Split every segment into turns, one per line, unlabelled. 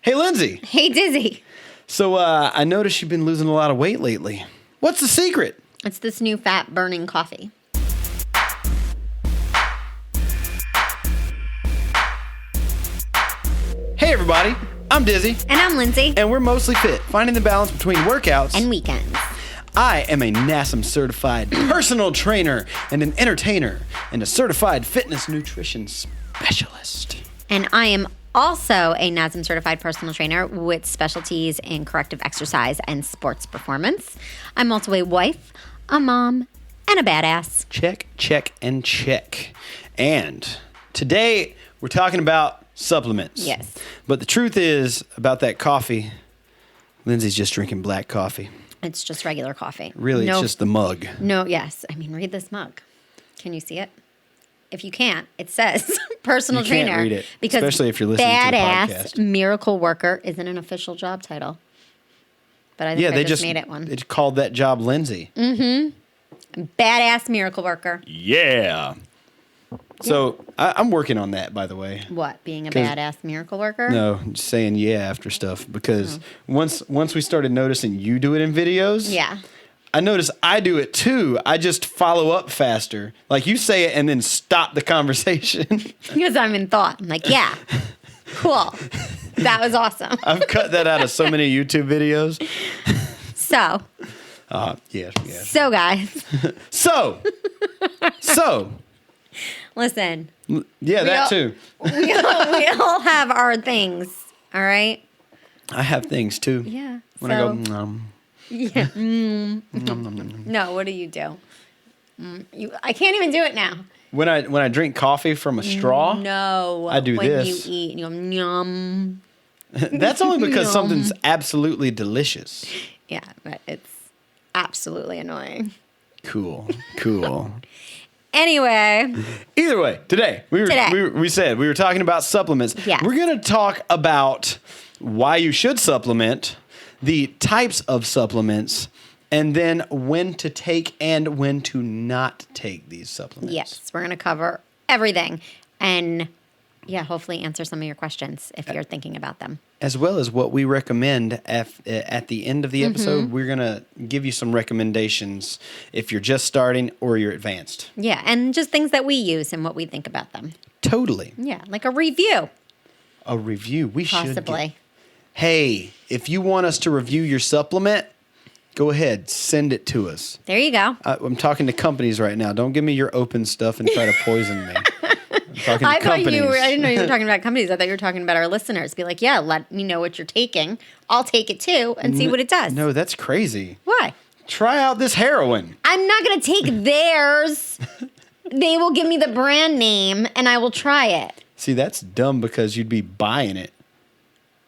Hey, Lindsay.
Hey, Dizzy.
So I noticed you've been losing a lot of weight lately. What's the secret?
It's this new fat-burning coffee.
Hey, everybody. I'm Dizzy.
And I'm Lindsay.
And we're mostly fit, finding the balance between workouts
And weekends.
I am a NASM Certified Personal Trainer and an entertainer and a certified fitness nutrition specialist.
And I am also a NASM Certified Personal Trainer with specialties in corrective exercise and sports performance. I'm also a wife, a mom, and a badass.
Check, check, and check. And today we're talking about supplements.
Yes.
But the truth is about that coffee, Lindsay's just drinking black coffee.
It's just regular coffee.
Really, it's just the mug.
No, yes. I mean, read this mug. Can you see it? If you can't, it says personal
You
trainer.
can't read it,
because
especially if you're listening to the
badass
podcast.
miracle worker isn't an official job title. But I think
They
just made it one.
They called that job Lindsay.
Badass miracle worker.
Yeah. So I'm working on that, by the way.
What? Being a
'Cause-
badass miracle worker?
No, just saying yeah after stuff because once we started noticing you do it in videos,
Yeah.
I notice I do it too. I just follow up faster. Like you say it and then stop the conversation.
Because I'm in thought. I'm like, yeah. Cool. That was awesome.
I've cut that out of so many YouTube videos.
So,
Yes.
so guys,
So,
listen.
yeah, that
all-
too.
We all have our things. All right?
I have things too.
Yeah.
When
so,
I go,
yeah. No, what do you do? I can't even do it now.
when I drink coffee from a straw,
No.
I do
when
this.
you eat and you go, yum.
that's only because
Yum.
something's absolutely delicious.
Yeah, but it's absolutely annoying.
Cool.
Anyway,
Either way, today we said we were talking about supplements.
Yes.
We're going to talk about why you should supplement, the types of supplements, and then when to take and when to not take these supplements.
yes, we're going to cover everything. And yeah, hopefully answer some of your questions if you're thinking about them.
As well as what we recommend at the end of the episode.
Mm-hmm.
We're going to give you some recommendations if you're just starting or you're advanced.
Yeah, and just things that we use and what we think about them.
Totally.
Yeah, like a review,
A review. We should
possibly.
Hey, if you want us to review your supplement, go ahead, send it to us.
There you go.
I'm talking to companies right now. Don't give me your open stuff and try to poison me. I'm talking to
I thought
companies.
I didn't know you were talking about companies. I thought you were talking about our listeners. Be like, yeah, let me know what you're taking. I'll take it too and see what it does.
No, that's crazy.
Why?
Try out this heroin.
I'm not going to take theirs. They will give me the brand name and I will try it.
See, that's dumb because you'd be buying it.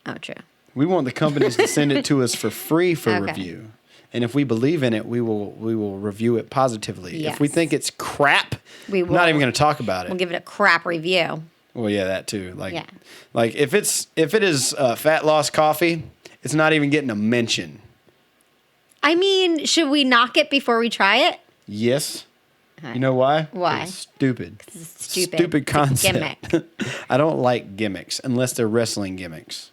Oh, true.
We want the companies to send it to us for free for
Okay.
review. And if we believe in it, we will review it positively. If we
Yes.
think it's crap,
We
we're not
will.
even going to talk about it.
We'll give it a crap review.
Well, yeah, that too.
Yeah.
Like if it is fat loss coffee, it's not even getting a mention.
I mean, should we knock it before we try it?
Yes. You know why?
Why?
It's stupid.
It's stupid.
Stupid
It's a
concept.
gimmick.
I don't like gimmicks unless they're wrestling gimmicks.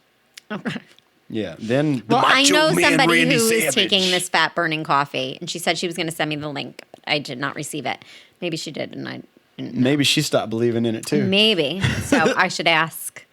Yeah. Then the
Well, I
Macho
know
Man
somebody
Randy
who is
Savage.
taking this fat burning coffee, and she said she was going to send me the link, but I did not receive it. Maybe she did, and I didn't.
Maybe she stopped believing in it too.
Maybe. So I should ask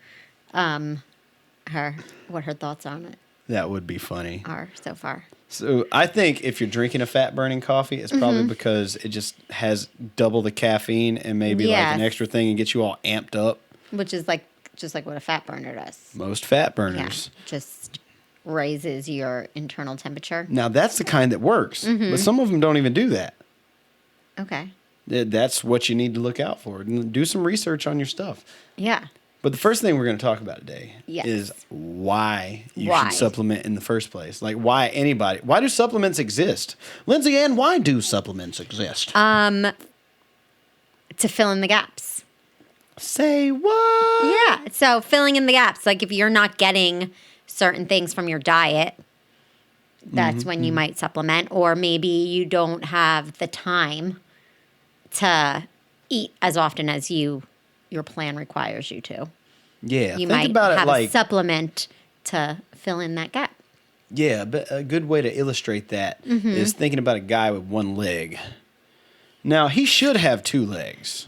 her what her thoughts on it
That would be funny.
are so far.
So I think if you're drinking a fat burning coffee, it's probably because it just has double the caffeine and maybe like an
Yes.
extra thing and gets you all amped up.
Which is like just like what a fat burner does.
Most fat
Yeah,
burners.
just raises your internal temperature.
Now that's the kind that works,
Mm-hmm.
but some of them don't even do that.
Okay.
That's what you need to look out for. Do some research on your stuff.
Yeah.
But the first thing we're going to talk about today
Yes.
is why you
Why?
should supplement in the first place. Like why do supplements exist? Lindsay Ann, why do supplements exist?
To fill in the gaps.
Say what?
Yeah. So filling in the gaps, like if you're not getting certain things from your diet, that's when you might supplement, or maybe you don't have the time to eat as often as your plan requires you to.
Yeah.
You
Think
might
about
have
it like
a supplement to fill in that gap.
Yeah, but a good way to illustrate that is thinking about a guy with one leg. Now, he should have two legs,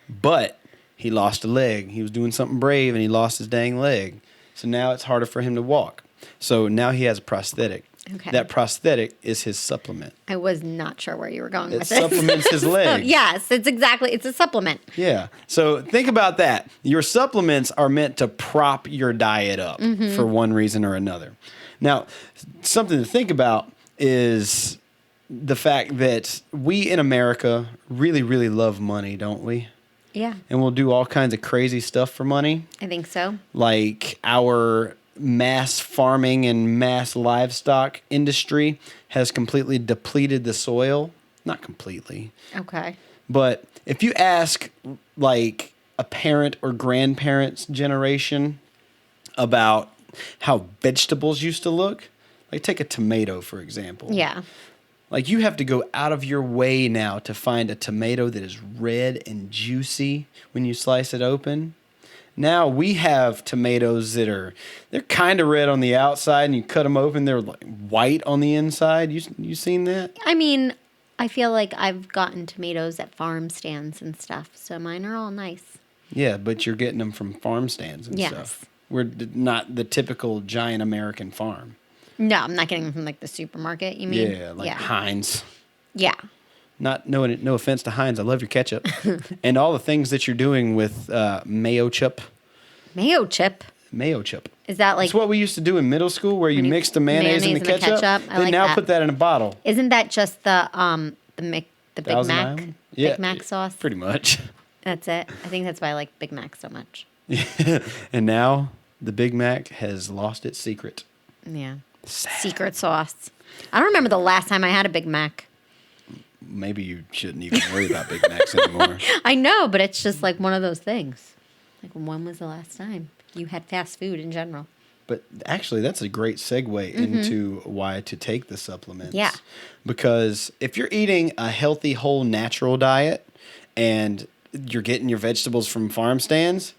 but he lost a leg. He was doing something brave, and he lost his dang leg. So now it's harder for him to walk. So now he has a prosthetic.
Okay.
That prosthetic is his supplement.
I was not sure where you were going
It
with this.
supplements his leg.
Yes, it's a supplement.
Yeah. So think about that. Your supplements are meant to prop your diet up for one reason or another. Now, something to think about is the fact that we in America really, really love money, don't we?
Yeah,
And we'll do all kinds of crazy stuff for money,
I think so.
like our mass farming and mass livestock industry has completely depleted the soil. Not completely.
Okay.
But if you ask like a parent or grandparent's generation about how vegetables used to look, like take a tomato, for example.
Yeah.
Like you have to go out of your way now to find a tomato that is red and juicy when you slice it open. Now we have tomatoes they're kind of red on the outside, and you cut them open, they're like white on the inside. You seen that?
I mean, I feel like I've gotten tomatoes at farm stands and stuff, so mine are all nice.
Yeah, but you're getting them from farm stands and
Yes.
stuff. We're not the typical giant American farm.
No, I'm not getting them from like the supermarket. You mean?
Yeah, like Heinz.
Yeah.
No offense to Heinz, I love your ketchup and all the things that you're doing with mayo chip.
Mayo chip.
Mayo chip.
Is that like?
It's what we used to do in middle school, where you mix the mayonnaise and the ketchup.
I
They
like
now
that.
put that in a bottle.
Isn't that just the Big
Thousand
Mac?
Island? Yeah,
Big Mac sauce.
Pretty much.
That's it. I think that's why I like Big Mac so much.
And now the Big Mac has lost its secret.
Yeah.
Sad.
Secret sauce. I don't remember the last time I had a Big Mac.
Maybe you shouldn't even worry about Big Macs anymore.
I know, but it's just like one of those things. Like, when was the last time you had fast food in general?
But actually, that's a great segue into why to take the supplements.
Yeah.
Because if you're eating a healthy, whole, natural diet and you're getting your vegetables from farm stands,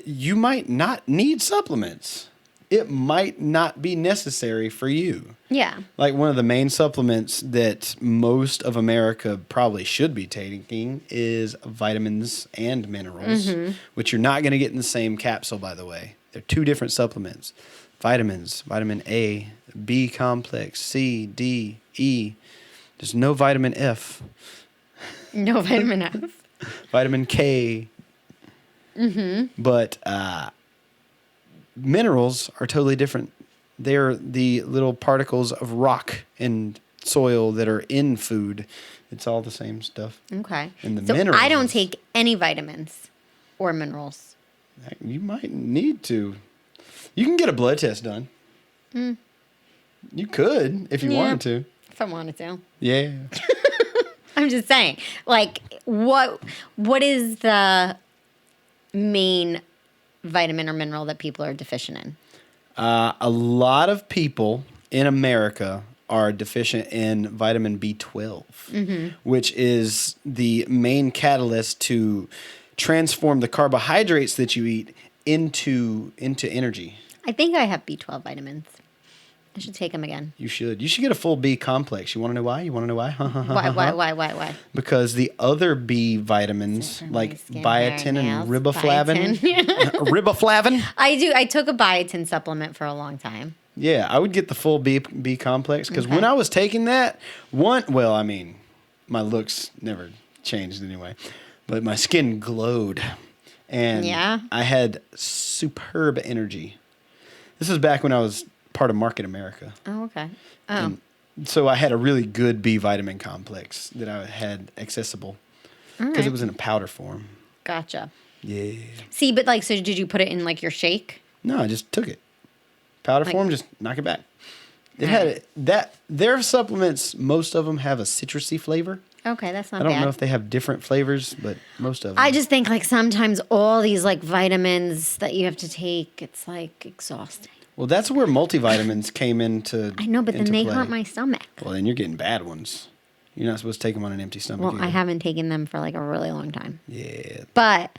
you might not need supplements. It might not be necessary for you.
Yeah.
Like one of the main supplements that most of America probably should be taking is vitamins and minerals, which you're not going to get in the same capsule, by the way. They're two different supplements. Vitamins, vitamin A, B complex, C, D, E. There's no vitamin F.
No vitamin F.
Vitamin K. But minerals are totally different. They're the little particles of rock and soil that are in food. It's all the same stuff.
Okay.
And the
so
minerals.
I don't take any vitamins or minerals.
You might need to. You can get a blood test done. You could if you
Yeah.
wanted to.
If I wanted to.
Yeah.
I'm just saying. Like, what is the main vitamin or mineral that people are deficient in?
A lot of people in America are deficient in vitamin B12, which is the main catalyst to transform the carbohydrates that you eat into energy.
I think I have B12 vitamins. I should take them again.
You should. You should get a full B complex. You want to know why?
Why?
Because the other B vitamins, like
skin,
biotin
hair,
and
nails,
riboflavin. Riboflavin?
I do. I took a biotin supplement for a long time.
Yeah, I would get the full B complex because when I was taking that, my looks never changed anyway, but my skin glowed. And I had superb energy. This was back when I was part of Market America.
Oh, okay. Oh.
And so I had a really good B vitamin complex that I had accessible because it was in a powder form.
Gotcha.
Yeah.
See, but like, so did you put it in like your shake?
No, I just took it. Powder form, just knock it back. It had their supplements, most of them have a citrusy flavor.
Okay, that's not
I
bad.
don't know if they have different flavors, but most of them.
I just think like sometimes all these like vitamins that you have to take, it's like exhausting.
Well, that's where multivitamins came into.
I know, but then they hurt my stomach.
Well, then you're getting bad ones. You're not supposed to take them on an empty stomach.
Well,
either.
I haven't taken them for like a really long time.
Yeah.
But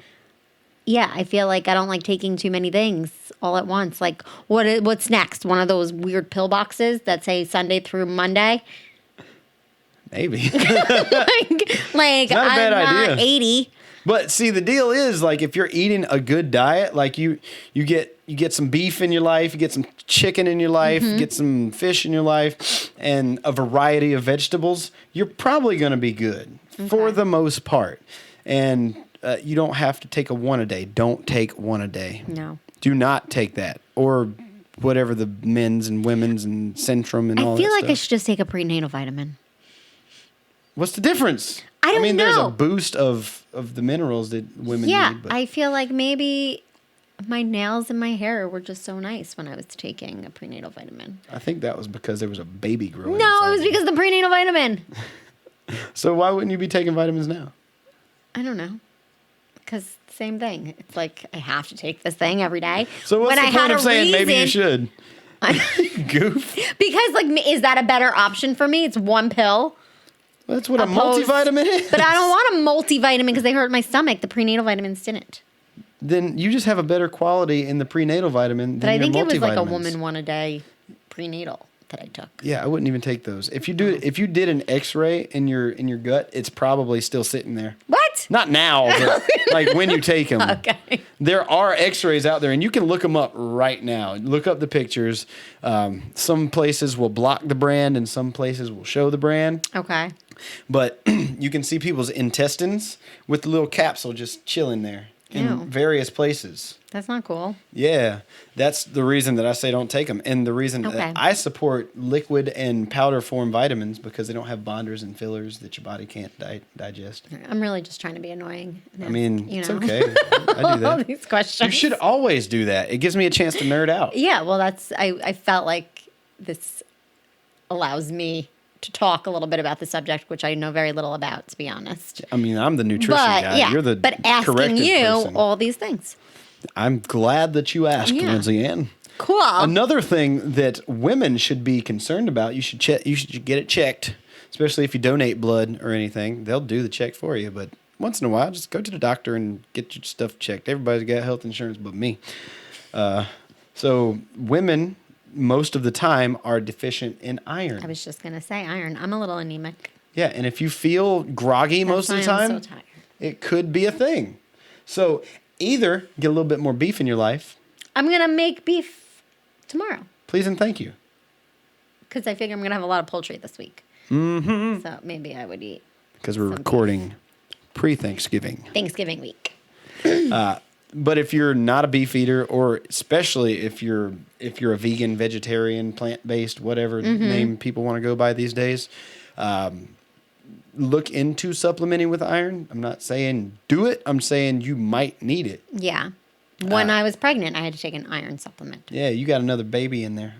Yeah, I feel like I don't like taking too many things all at once. Like, what's next? One of those weird pill boxes that say Sunday through Monday?
Maybe.
like
not a bad
I'm not
idea.
80.
But see, the deal is, like, if you're eating a good diet, like you get some beef in your life, you get some chicken in your life, get some fish in your life, and a variety of vegetables, you're probably going to be good for the most part. And you don't have to take a one a day. Don't take one a day.
No.
Do not take that. Or whatever the men's and women's and Centrum and all that
I feel like
stuff.
I should just take a prenatal vitamin.
What's the difference?
I don't
there's
know.
a boost of the minerals that women
Yeah,
need. But
I feel like maybe my nails and my hair were just so nice when I was taking a prenatal vitamin.
I think that was because there was a baby growing
No,
inside
it was
you.
because of the prenatal vitamin.
So why wouldn't you be taking vitamins now?
I don't know. Because same thing. It's like I have to take this thing every day.
So what's
When
the
I
point
had
of
a
saying maybe you
reason-
should? Goof.
Because like, is that a better option for me? It's one pill.
That's what a
Opposed-
multivitamin is.
But I don't want a multivitamin because they hurt my stomach. The prenatal vitamins didn't.
Then you just have a better quality in the prenatal vitamin than
But I
your
think it was like a
multivitamins.
woman one a day prenatal that I took.
Yeah, I wouldn't even take those. If you did an X-ray in your gut, it's probably still sitting there.
What?
Not now, but like when you take them.
Okay.
There are X-rays out there, and you can look them up right now. Look up the pictures. Some places will block the brand, and some places will show the brand.
Okay.
But you can see people's intestines with the little capsule just chilling there in
Ew.
various places.
That's not cool.
Yeah, that's the reason that I say don't take them. And the reason
Okay.
that I support liquid and powder form vitamins because they don't have bonders and fillers that your body can't digest.
I'm really just trying to be annoying.
I mean, it's
know?
okay. I do
All
that.
these questions.
You should always do that. It gives me a chance to nerd out.
Yeah, well, I felt like this allows me to talk a little bit about the subject, which I know very little about, to be honest.
I mean, I'm the nutrition
But
guy.
yeah,
You're the
but asking
corrective
you
person.
all these things.
I'm glad that you asked,
Yeah.
Lindsay Ann.
Cool.
Another thing that women should be concerned about, you should get it checked, especially if you donate blood or anything. They'll do the check for you, but once in a while, just go to the doctor and get your stuff checked. Everybody's got health insurance but me. So women, most of the time, are deficient in iron.
I was just gonna say iron. I'm a little anemic.
Yeah, and if you feel groggy most of the
That's why
time,
I'm so tired.
it could be a thing. So either get a little bit more beef in your life,
I'm gonna make beef tomorrow
please and thank you.
because I figure I'm gonna have a lot of poultry this week. Mm-hmm. So maybe I would eat
Because we're recording pre-Thanksgiving.
Thanksgiving week.
But if you're not a beef eater, or especially if you're a vegan, vegetarian, plant-based, whatever name people want to go by these days, look into supplementing with iron. I'm not saying do it. I'm saying you might need it.
Yeah. When I was pregnant, I had to take an iron supplement.
Yeah, you got another baby in there.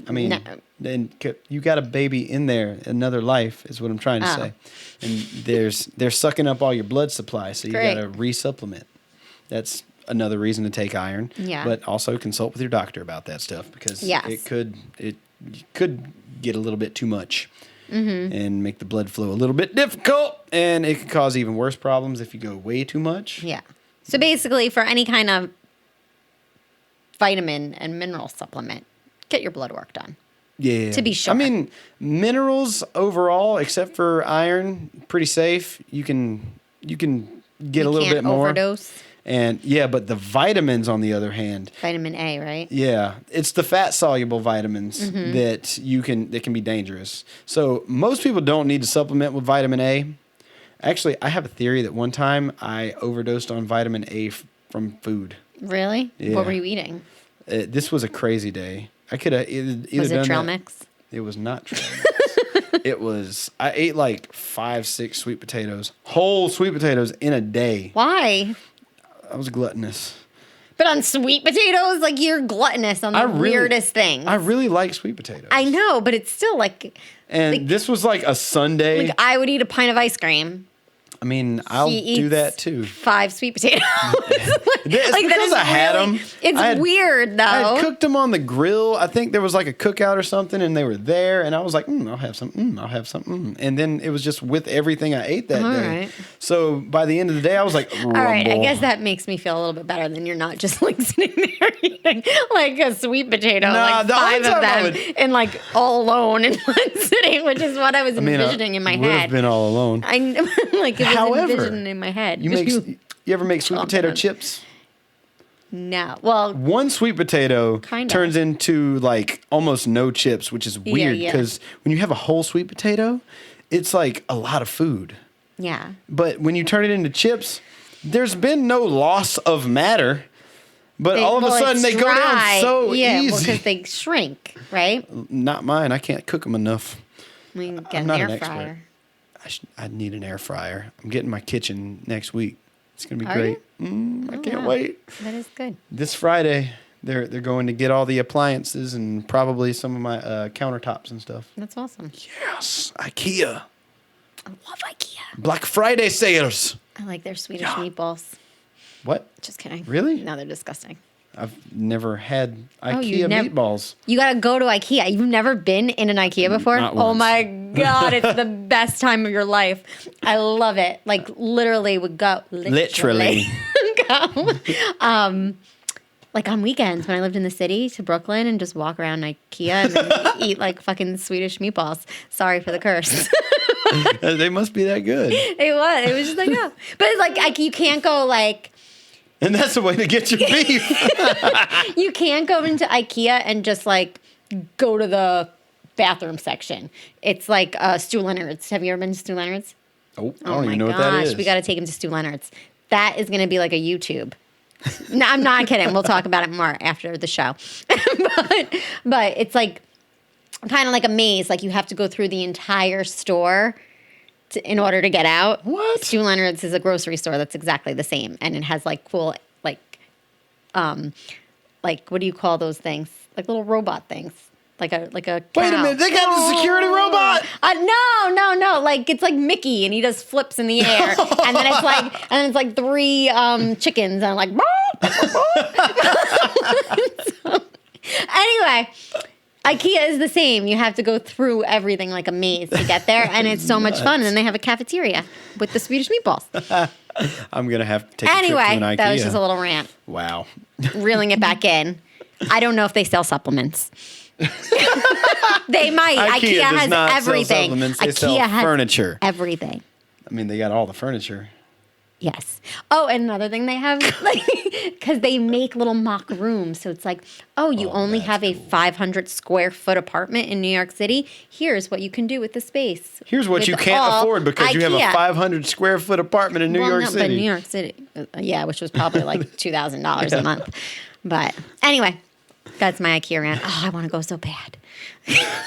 I mean,
No.
then you got a baby in there, another life is what I'm trying to
Oh.
say. And they're sucking up all your blood supply, so you
Great.
got to resupplement. That's another reason to take iron.
Yeah.
But also consult with your doctor about that stuff because
Yes.
it could get a little bit too much and make the blood flow a little bit difficult, and it could cause even worse problems if you go way too much.
Yeah. So basically, for any kind of vitamin and mineral supplement, get your blood work done.
Yeah.
To be sure.
I mean, minerals overall, except for iron, pretty safe. You can get a little bit more.
Overdose.
And yeah, but the vitamins, on the other hand,
Vitamin A, right?
yeah, it's the fat soluble vitamins
Mm-hmm.
that can be dangerous. So most people don't need to supplement with vitamin A. Actually, I have a theory that one time I overdosed on vitamin A from food.
Really?
Yeah.
What were you eating?
This was a crazy day. I could have either
Was it
done
trail
that-
mix?
It was not trail mix. It was. I ate like 5-6 sweet potatoes, whole sweet potatoes in a day.
Why?
I was gluttonous.
But on sweet potatoes, like you're gluttonous on the weirdest things.
I really like sweet potatoes.
I know, but it's still like
And this was like a Sunday.
I would eat a pint of ice cream.
I mean, I'll
He
do
eats
that too.
5 sweet potatoes.
It's because I had them.
It's weird though.
I had cooked them on the grill. I think there was like a cookout or something, and they were there, and I was like, I'll have some. I'll have some. And then it was just with everything I ate that day.
Right.
So by the end of the day, I was like,
All right, I guess that makes me feel a little bit better than you're not just like sitting there eating like a sweet potato, like 5 of them, and like all alone in one sitting, which is what I was envisioning in my
would
head.
have been all alone.
I like it was envisioned in my head.
You ever make sweet potato chips?
No. Well,
one sweet potato
Kind of.
turns into like almost no chips, which is weird because when you have a whole sweet potato, it's like a lot of food.
yeah.
But when you turn it into chips, there's been no loss of matter. But all of a sudden they go down so easy.
because they shrink, right?
Not mine. I can't cook them enough.
We can get
I'm
an
not
air
an expert.
fryer.
I need an air fryer. I'm getting my kitchen next week. It's gonna be
Are
great. I can't wait.
That is good.
This Friday, they're going to get all the appliances and probably some of my countertops and stuff.
That's awesome.
Yes, IKEA.
I love IKEA.
Black Friday sales.
I like their Swedish meatballs.
What?
Just kidding.
Really?
No, they're disgusting.
I've never had
Oh,
IKEA meatballs.
You gotta go to IKEA. You've never been in an IKEA before?
Not
Oh
once.
my God, it's the best time of your life. I love it. Like literally would go.
Literally.
Go. Like on weekends when I lived in the city to Brooklyn and just walk around IKEA and then eat like fucking Swedish meatballs. Sorry for the curse.
They must be that good.
It was just like, oh. But it's like you can't go like,
And that's the way to get your beef.
you can't go into IKEA and just like go to the bathroom section. It's like Stu Leonard's. Have you ever been to Stu Leonard's?
I don't even know what that is.
We got to take him to Stu Leonard's. That is going to be like a YouTube. No, I'm not kidding. We'll talk about it more after the show. but it's like kind of like a maze. Like you have to go through the entire store in order to get out.
What?
Stu Leonard's is a grocery store that's exactly the same, and it has like cool like what do you call those things? Like little robot things. Like a cow.
Wait a minute, they got the security robot?
No. Like it's like Mickey and he does flips in the air. And then it's like 3 chickens and I'm like so, anyway, IKEA is the same. You have to go through everything like a maze to get there, and it's so much fun. And then they have a cafeteria with the Swedish meatballs.
I'm going to have to take a trip to an IKEA.
That was just a little rant.
Wow.
Reeling it back in. I don't know if they sell supplements. They might. IKEA
does
has
not
everything.
Sell supplements. They
IKEA
sell
has
furniture.
everything.
I mean, they got all the furniture.
Yes. Oh, and another thing they have, because they make little mock rooms. So it's like, you only have a 500 square foot apartment in New York City. Here's what you can do with the space.
Here's what
With
you can't
all
afford because you have a
IKEA.
500 square foot apartment in New York
But
City.
New York City, which was probably like $2,000 a month. But anyway, that's my IKEA rant. Oh, I want to go so bad.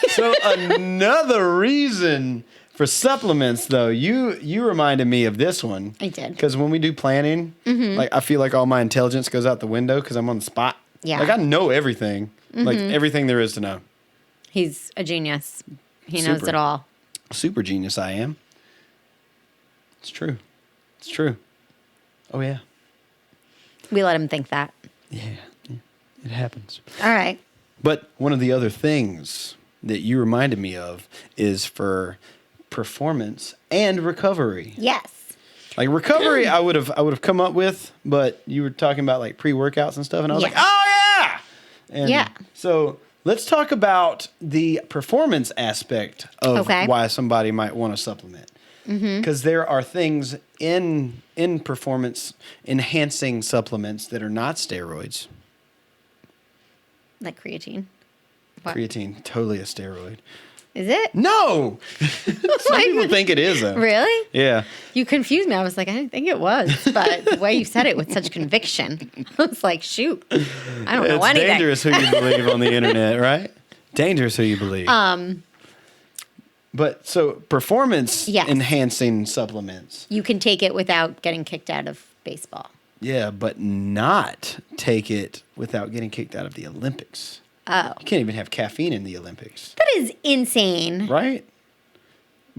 So another reason for supplements, though, you reminded me of this one.
I did.
Because when we do planning, like I feel like all my intelligence goes out the window because I'm on the spot.
Yeah.
Like I know everything, like everything there is to know.
He's a genius. He knows
Super.
it all.
Super genius I am. It's true. It's true. Oh yeah.
We let him think that.
Yeah. It happens.
All right.
But one of the other things that you reminded me of is for performance and recovery.
Yes.
Like recovery, I would have come up with, but you were talking about like pre-workouts and stuff, and I was like, oh yeah, and
Yeah.
So let's talk about the performance aspect of why somebody might want to supplement, because there are things in performance enhancing supplements that are not steroids.
Like creatine. What?
Creatine, totally a steroid.
Is it?
No, some people think it is though.
Really?
Yeah.
You confused me. I was like, I didn't think it was, but the way you said it with such conviction, I was like, shoot, I don't know
It's
anything.
dangerous who you believe on the internet, right? Dangerous who you believe. But so performance enhancing supplements.
You can take it without getting kicked out of baseball.
Yeah, but not take it without getting kicked out of the Olympics.
Oh.
You can't even have caffeine in the Olympics.
That is insane.
Right?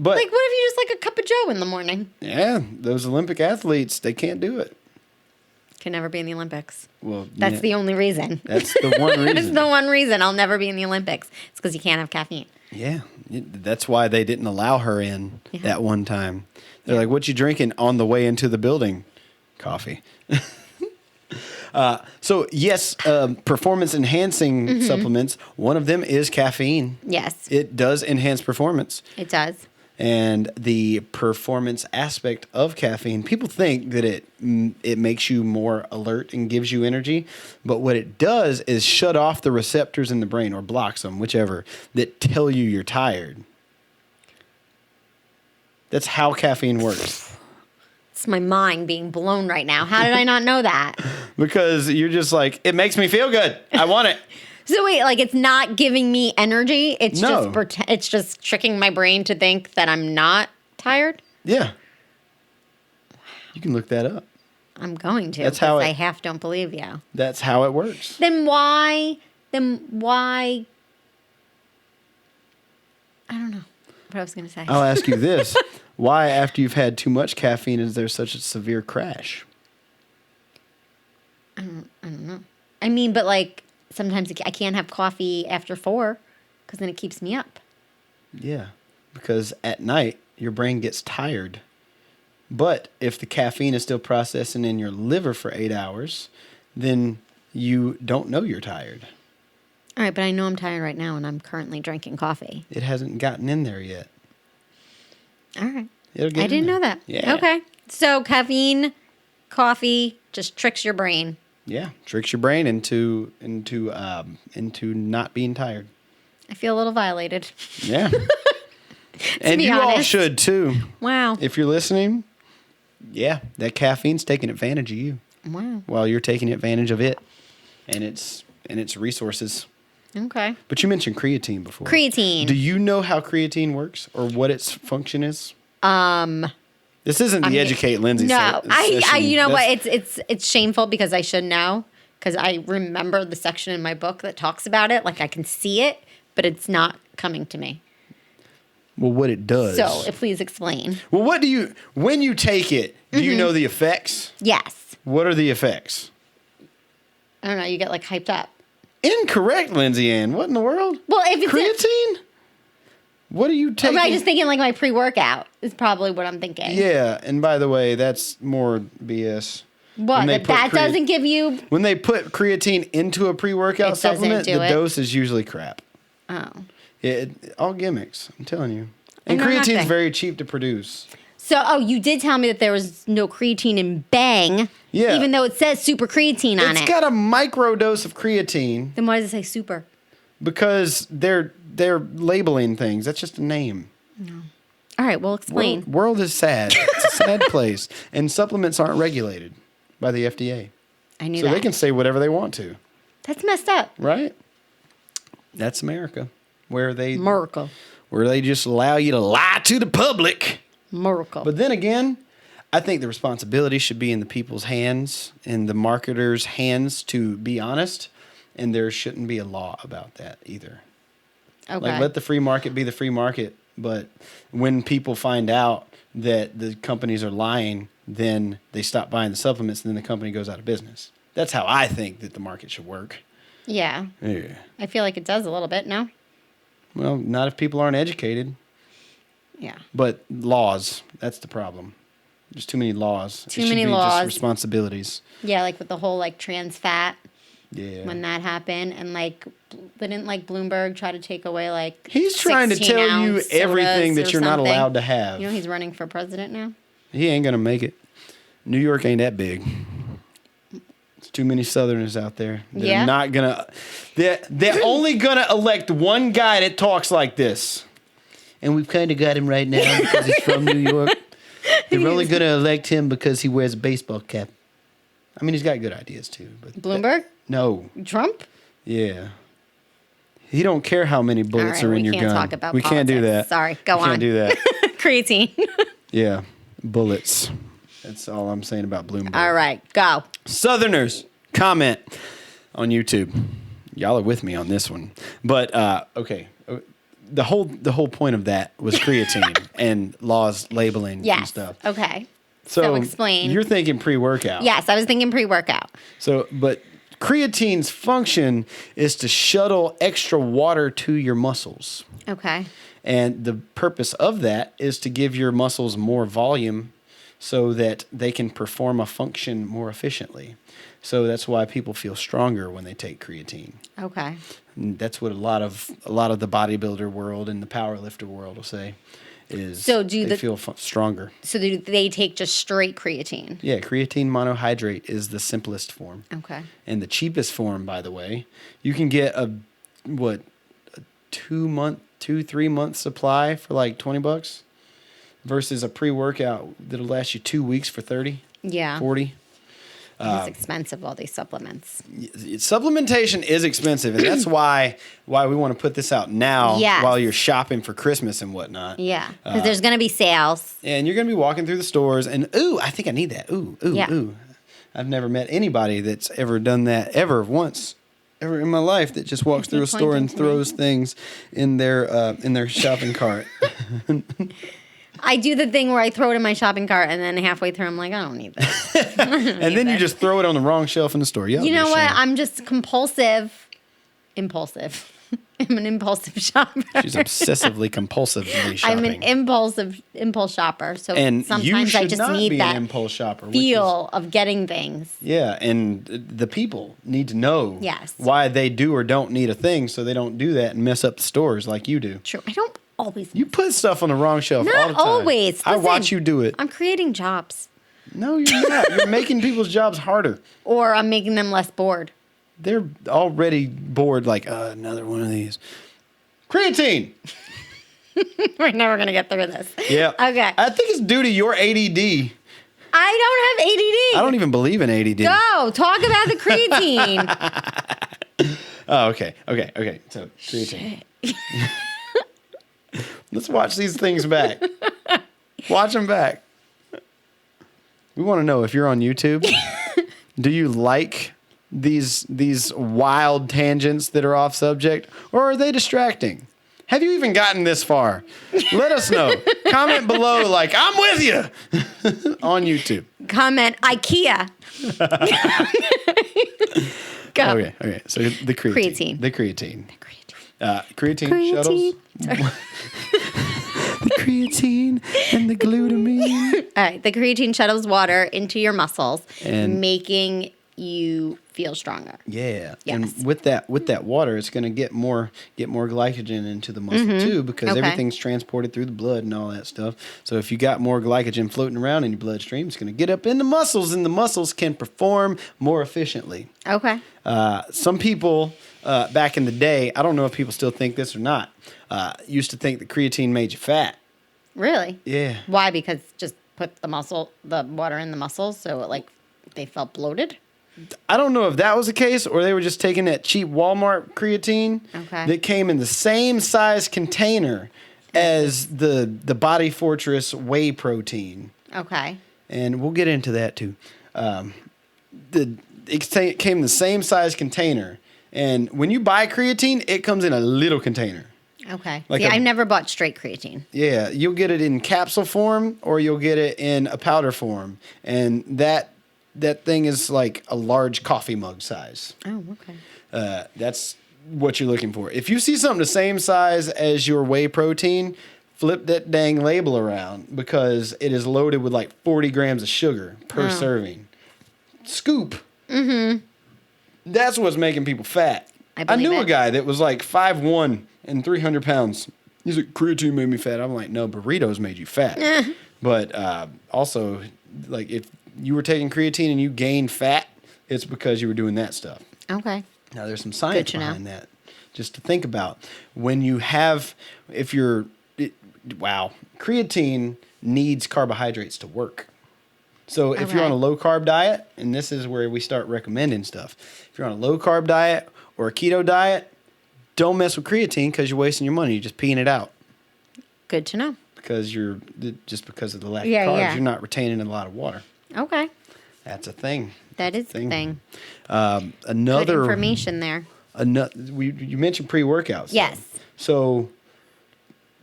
But
Like, what if you just like a cup of Joe in the morning?
yeah, those Olympic athletes, they can't do it.
Can never be in the Olympics.
Well,
That's the only reason.
That's the one reason.
That's the one reason I'll never be in the Olympics. It's because you can't have caffeine.
Yeah, that's why they didn't allow her in
Yeah.
that one time. They're like, "What you drinking on the way into the building?" Coffee. So yes, performance enhancing supplements. One of them is caffeine.
Yes,
It does enhance performance.
it does.
And the performance aspect of caffeine, people think that it makes you more alert and gives you energy, but what it does is shut off the receptors in the brain, or blocks them, whichever, that tell you you're tired. That's how caffeine works.
It's my mind being blown right now. How did I not know that?
Because you're just like, it makes me feel good. I want it.
So wait, like it's not giving me energy. It's
No.
it's just tricking my brain to think that I'm not tired.
Yeah. You can look that up.
I'm going to.
That's how
because
it-
I half don't believe you.
That's how it works.
Then why? I don't know what I was going to say.
I'll ask you this. Why, after you've had too much caffeine, is there such a severe crash?
I don't know. I mean, but like sometimes I can't have coffee after 4 because then it keeps me up.
Yeah, because at night, your brain gets tired. But if the caffeine is still processing in your liver for 8 hours, then you don't know you're tired.
All right, but I know I'm tired right now and I'm currently drinking coffee.
It hasn't gotten in there yet.
All right.
It'll get
I
in
didn't
there.
know that.
Yeah.
Okay. So caffeine, coffee just tricks your brain.
Yeah, tricks your brain into not being tired.
I feel a little violated.
Yeah. And
be
you all
honest.
should too.
Wow.
If you're listening, yeah, that caffeine's taking advantage of you
Wow.
while you're taking advantage of it and its resources.
Okay.
But you mentioned creatine before.
Creatine.
Do you know how creatine works or what its function is? This isn't the Educate Lindsay
No, I
session.
you know what?
That's-
It's shameful because I should know because I remember the section in my book that talks about it. Like I can see it, but it's not coming to me.
Well, what it does.
So please explain.
Well, when you take it, do you know the effects?
Yes.
What are the effects?
I don't know. You get like hyped up.
Incorrect, Lindsay Ann. What in the world?
Well, if it's
Creatine? What are you taking?
I'm just thinking like my pre-workout is probably what I'm thinking.
Yeah, and by the way, that's more BS.
What?
When they
That
put
doesn't give you.
When they put creatine into a pre-workout
It doesn't
supplement,
do
the
it?
dose is usually crap.
Oh.
All gimmicks, I'm telling you.
I
And
know
creatine's
nothing.
very cheap to produce.
So, you did tell me that there was no creatine in Bang.
Yeah.
Even though it says super creatine on
It's
it.
got a micro dose of creatine
Then why does it say super?
because they're labeling things. That's just a name.
All right, well, explain.
World is sad. It's a sad place. And supplements aren't regulated by the FDA.
I knew
So
that.
they can say whatever they want to,
That's messed up.
right? That's America, where they just allow you to lie to the public.
Miracle.
But then again, I think the responsibility should be in the people's hands and the marketers' hands to be honest, and there shouldn't be a law about that either.
Okay.
Like, let the free market be the free market, but when people find out that the companies are lying, then they stop buying the supplements, and then the company goes out of business. That's how I think that the market should work.
Yeah.
Yeah.
I feel like it does a little bit, no?
Well, not if people aren't educated.
Yeah.
But laws, that's the problem. There's too many laws.
Too
It should
many
be
laws.
Just responsibilities.
Yeah, like with the whole like trans fat
Yeah.
when that happened, and like didn't like Bloomberg try to take away like
He's trying to tell you
16-ounce
everything
sodas
that
or
you're not
something?
allowed to have.
You know he's running for president now.
He ain't gonna make it. New York ain't that big. There's too many Southerners out there. They're
Yeah?
not gonna. They're only gonna elect one guy that talks like this. And we've kind of got him right now because he's from New York. They're only gonna elect him because he wears a baseball cap. I mean, he's got good ideas too. But
Bloomberg?
no.
Trump?
Yeah. He don't care how many bullets
All right,
are in
we
your
can't
gun.
talk about
we can't do
politics.
that.
Sorry, go
we
on.
Can't do that.
Creatine.
Yeah, bullets. That's all I'm saying about Bloomberg.
All right, go.
Southerners, comment on YouTube. Y'all are with me on this one. But, okay. the whole point of that was creatine and laws labeling and
Yes.
stuff.
Okay.
So
explain.
You're thinking pre-workout.
Yes, I was thinking pre-workout.
So, but creatine's function is to shuttle extra water to your muscles.
Okay.
And the purpose of that is to give your muscles more volume so that they can perform a function more efficiently. So that's why people feel stronger when they take creatine.
Okay.
And that's what a lot of the bodybuilder world and the powerlifter world will say is they feel stronger.
So do they take just straight creatine?
Yeah, creatine monohydrate is the simplest form.
Okay.
And the cheapest form, by the way. You can get a 3 month supply for like $20 versus a pre-workout that'll last you 2 weeks for 30,
Yeah.
40.
It's expensive, all these supplements.
Supplementation is expensive, and that's why we want to put this out now while you're shopping for Christmas and whatnot.
Yeah, because there's going to be sales.
And you're going to be walking through the stores, and I think I need that.
Yeah.
I've never met anybody that's ever done that ever in my life that just walks through a store and throws things in their shopping cart.
I do the thing where I throw it in my shopping cart, and then halfway through, I'm like, I don't need this.
And then you just throw it on the wrong shelf in the store.
You know what? I'm just impulsive. I'm an impulsive shopper.
She's obsessively compulsively shopping.
I'm an impulse shopper. So
and
sometimes I just need that
impulse shopper,
feel of getting things.
Yeah, and the people need to know why they do or don't need a thing, so they don't do that and mess up the stores like you do.
True. I don't always.
You put stuff on the wrong shelf all the time.
Not always. Listen,
I watch you do it.
I'm creating jobs.
No, you're not. You're making people's jobs harder.
Or I'm making them less bored.
They're already bored, like, another one of these. Creatine!
We're never going to get through this.
Yeah.
Okay.
I think it's due to your ADD.
I don't have ADD.
I don't even believe in ADD.
Go. Talk about the creatine.
Oh, okay. So, creatine. Let's watch these things back. Watch them back. We want to know if you're on YouTube. Do you like these wild tangents that are off subject, or are they distracting? Have you even gotten this far? Let us know. Comment below like, I'm with you on YouTube.
Comment IKEA. Go.
Okay. So the creatine. The creatine shuttles. The creatine and the glutamine.
All right. The creatine shuttles water into your muscles,
and
making you feel stronger.
Yeah.
Yes.
And with that water, it's going to get more glycogen into the muscle too, because everything's transported through the blood and all that stuff. So if you got more glycogen floating around in your bloodstream, it's going to get up in the muscles, and the muscles can perform more efficiently.
Okay.
Some people back in the day, I don't know if people still think this or not, used to think that creatine made you fat.
Really?
Yeah.
Why? Because just put the water in the muscles, so they felt bloated.
I don't know if that was the case, or they were just taking that cheap Walmart creatine that came in the same size container as the Body Fortress whey protein.
Okay.
And we'll get into that too. It came in the same size container, and when you buy creatine, it comes in a little container.
Okay.
Like
I've never bought straight creatine.
Yeah, you'll get it in capsule form, or you'll get it in a powder form, and that thing is like a large coffee mug size.
Oh, okay.
That's what you're looking for. If you see something the same size as your whey protein, flip that dang label around, because it is loaded with like 40 grams of sugar per serving. Scoop. Mm-hmm. That's what's making people fat. I knew a guy that was like 5'1" and 300 pounds. He's like, creatine made me fat. I'm like, no, burritos made you fat. But also, like, if you were taking creatine and you gained fat, it's because you were doing that stuff.
Okay.
Now, there's some science behind that. Just to think about. When you have, creatine needs carbohydrates to work. So if you're on a low-carb diet, and this is where we start recommending stuff. If you're on a low-carb diet or a keto diet, don't mess with creatine because you're wasting your money. You're just peeing it out.
Good to know.
Because because of the lack of carbs, you're not retaining a lot of water.
Okay.
That's a thing.
That is a thing.
Another
good information there.
You mentioned pre-workouts.
Yes.
So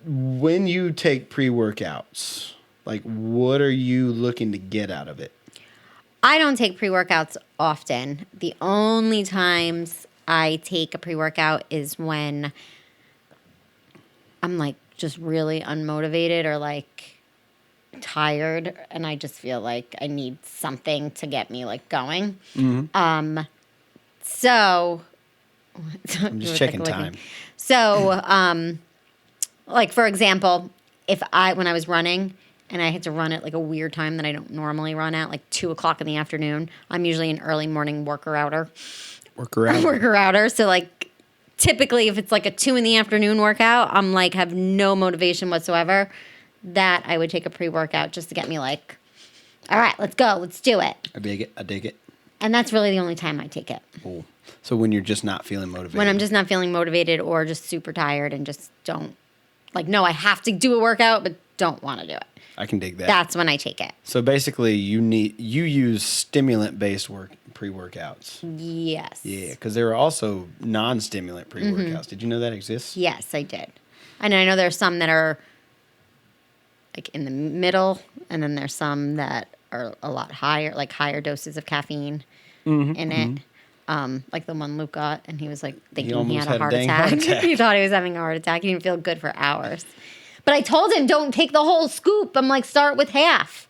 when you take pre-workouts, like what are you looking to get out of it?
I don't take pre-workouts often. The only times I take a pre-workout is when I'm like just really unmotivated or like tired and I just feel like I need something to get me like going. So
I'm just checking time.
So, like for example, when I was running and I had to run at like a weird time that I don't normally run at, like 2:00 in the afternoon, I'm usually an early morning worker-outer. Worker-outer. So like typically if it's like a 2 p.m. workout, I'm like have no motivation whatsoever. That I would take a pre-workout just to get me like, all right, let's go, let's do it.
I dig it.
And that's really the only time I take it.
Cool. So when you're just not feeling motivated.
When I'm just not feeling motivated or just super tired and just don't, like, no, I have to do a workout, but don't want to do it.
I can dig that.
That's when I take it.
So basically you use stimulant-based pre-workouts.
Yes.
Yeah, because there are also non-stimulant pre-workouts. Did you know that exists?
Yes, I did. And I know there's some that are like in the middle, and then there's some that are a lot higher, like higher doses of caffeine in it. Like the one Luke got, and he was like thinking he had a heart attack. He thought he was having a heart attack. He didn't feel good for hours. But I told him, don't take the whole scoop. I'm like, start with half.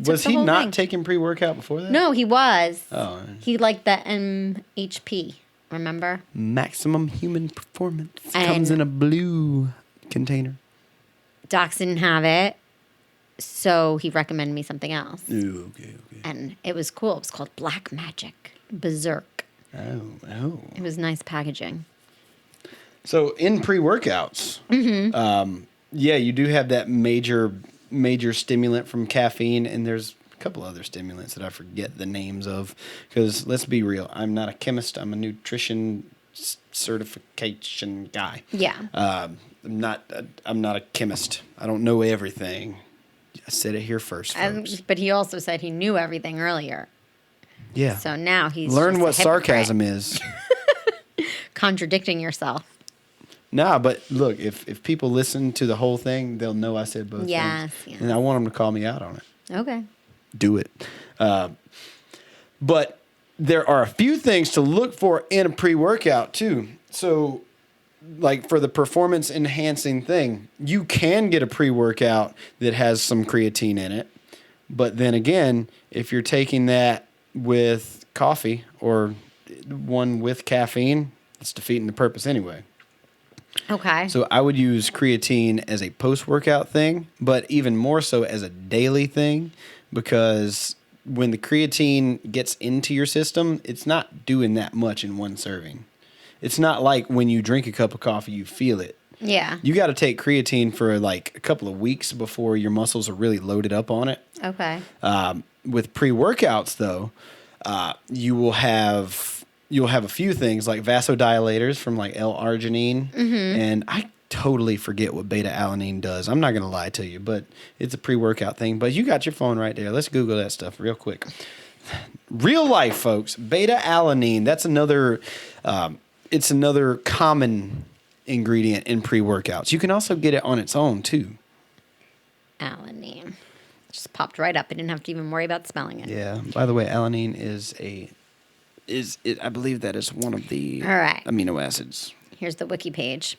Was he not taking pre-workout before that?
No, he was.
Oh.
He liked the MHP, remember?
Maximum Human Performance. Comes in a blue container.
Docs didn't have it, so he recommended me something else.
Ooh, okay.
And it was cool. It was called Black Magic Berserk.
Oh.
It was nice packaging.
So in pre-workouts, you do have that major stimulant from caffeine, and there's a couple other stimulants that I forget the names of. Because let's be real, I'm not a chemist. I'm a nutrition certification guy.
Yeah.
I'm not a chemist. I don't know everything. I said it here first, folks.
But he also said he knew everything earlier.
Yeah.
So now he's
learn what
just a hypocrite.
Sarcasm is.
Contradicting yourself.
Nah, but look, if people listen to the whole thing, they'll know I said both things.
Yes.
And I want them to call me out on it.
Okay.
Do it. But there are a few things to look for in a pre-workout too. So like for the performance enhancing thing, you can get a pre-workout that has some creatine in it. But then again, if you're taking that with coffee or one with caffeine, it's defeating the purpose anyway.
Okay.
So I would use creatine as a post-workout thing, but even more so as a daily thing, because when the creatine gets into your system, it's not doing that much in one serving. It's not like when you drink a cup of coffee, you feel it.
Yeah.
You got to take creatine for like a couple of weeks before your muscles are really loaded up on it.
Okay.
With pre-workouts, though, you'll have a few things like vasodilators from like L-arginine, and I totally forget what beta-alanine does. I'm not going to lie to you, but it's a pre-workout thing. But you got your phone right there. Let's Google that stuff real quick. Real life, folks. Beta-alanine. That's another. It's another common ingredient in pre-workouts. You can also get it on its own too.
Alanine. Just popped right up. I didn't have to even worry about spelling it.
Yeah. By the way, alanine I believe that is one of the amino acids.
Here's the wiki page.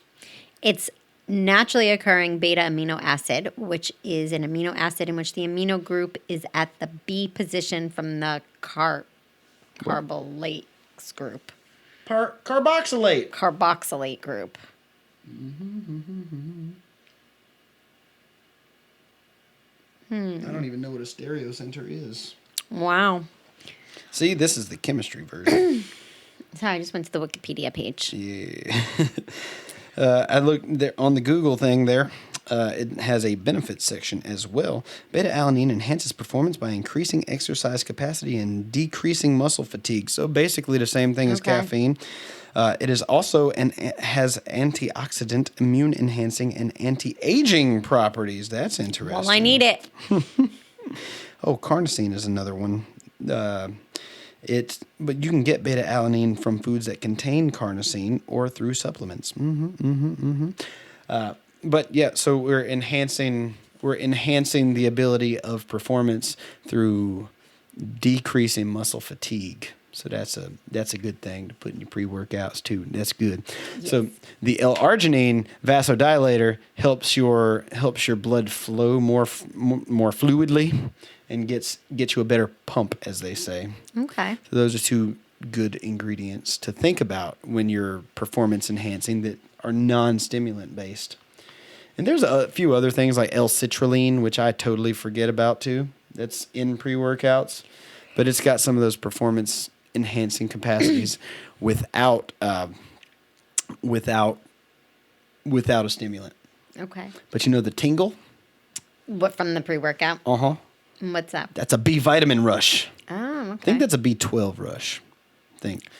It's naturally occurring beta amino acid, which is an amino acid in which the amino group is at the B position from the carbolates group.
Carboxylate.
Carboxylate group.
I don't even know what a stereocenter is.
Wow.
See, this is the chemistry version.
So I just went to the Wikipedia page.
Yeah. I looked there on the Google thing there. It has a benefits section as well. Beta-alanine enhances performance by increasing exercise capacity and decreasing muscle fatigue. So basically the same thing as caffeine. It is also has antioxidant, immune enhancing, and anti-aging properties. That's interesting.
Well, I need it.
Oh, carnosine is another one. But you can get beta-alanine from foods that contain carnosine or through supplements. But yeah, so we're enhancing the ability of performance through decreasing muscle fatigue. So that's a good thing to put in your pre-workouts too. That's good.
Yes.
So the L-arginine vasodilator helps your blood flow more fluidly and gets you a better pump, as they say.
Okay.
So those are two good ingredients to think about when you're performance enhancing that are non-stimulant based. And there's a few other things like L-citrulline, which I totally forget about too. That's in pre-workouts, but it's got some of those performance enhancing capacities without a stimulant.
Okay.
But you know the tingle?
What, from the pre-workout?
Uh-huh.
What's that?
That's a B vitamin rush.
Oh, okay.
I think that's a B12 rush.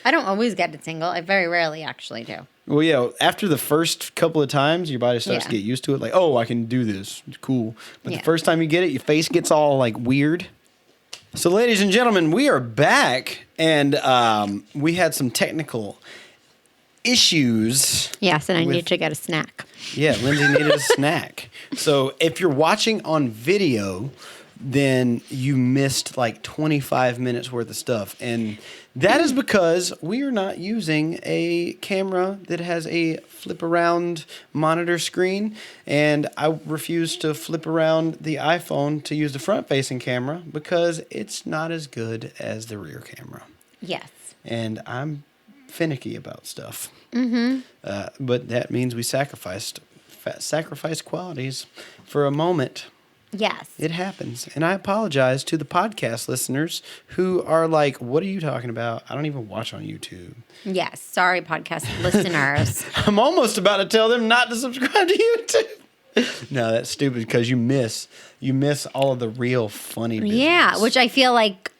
I don't always get a tingle. I very rarely actually do.
Well, yeah, after the first couple of times, your body starts to get used to it. Like, oh, I can do this. It's cool. But the first time you get it, your face gets all, like, weird. So, ladies and gentlemen, we are back, and we had some technical issues.
Yes, and I need to get a snack.
Yeah, Lindsay needed a snack. So, if you're watching on video, then you missed, like, 25 minutes worth of stuff. And that is because we are not using a camera that has a flip around monitor screen, and I refuse to flip around the iPhone to use the front facing camera because it's not as good as the rear camera.
Yes.
And I'm finicky about stuff. Mm-hmm. But that means we sacrificed qualities for a moment.
Yes.
It happens. And I apologize to the podcast listeners who are like, what are you talking about? I don't even watch on YouTube.
Yes. Sorry, podcast listeners.
I'm almost about to tell them not to subscribe to YouTube. No, that's stupid because you miss all of the real funny business.
Yeah, which I feel like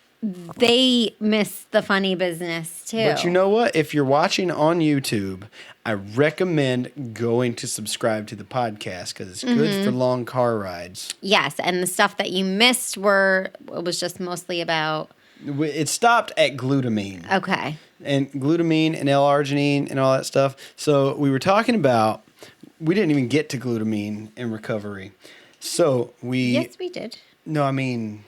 they miss the funny business too.
But you know what? If you're watching on YouTube, I recommend going to subscribe to the podcast because it's good for long car rides.
Yes, and the stuff that you missed was just mostly about...
It stopped at glutamine.
Okay.
And glutamine and L-arginine and all that stuff. So we were talking about... We didn't even get to glutamine in recovery. So we...
Yes, we did.
No, I mean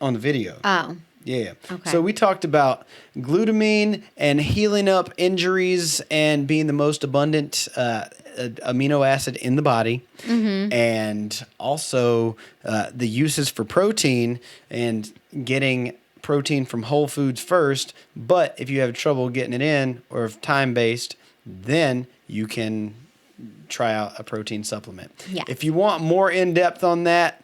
on the video.
Oh.
Yeah.
Okay.
So we talked about glutamine and healing up injuries and being the most abundant amino acid in the body. Mm-hmm. And also the uses for protein and getting protein from whole foods first. But if you have trouble getting it in or if time-based, then you can try out a protein supplement.
Yes.
If you want more in-depth on that,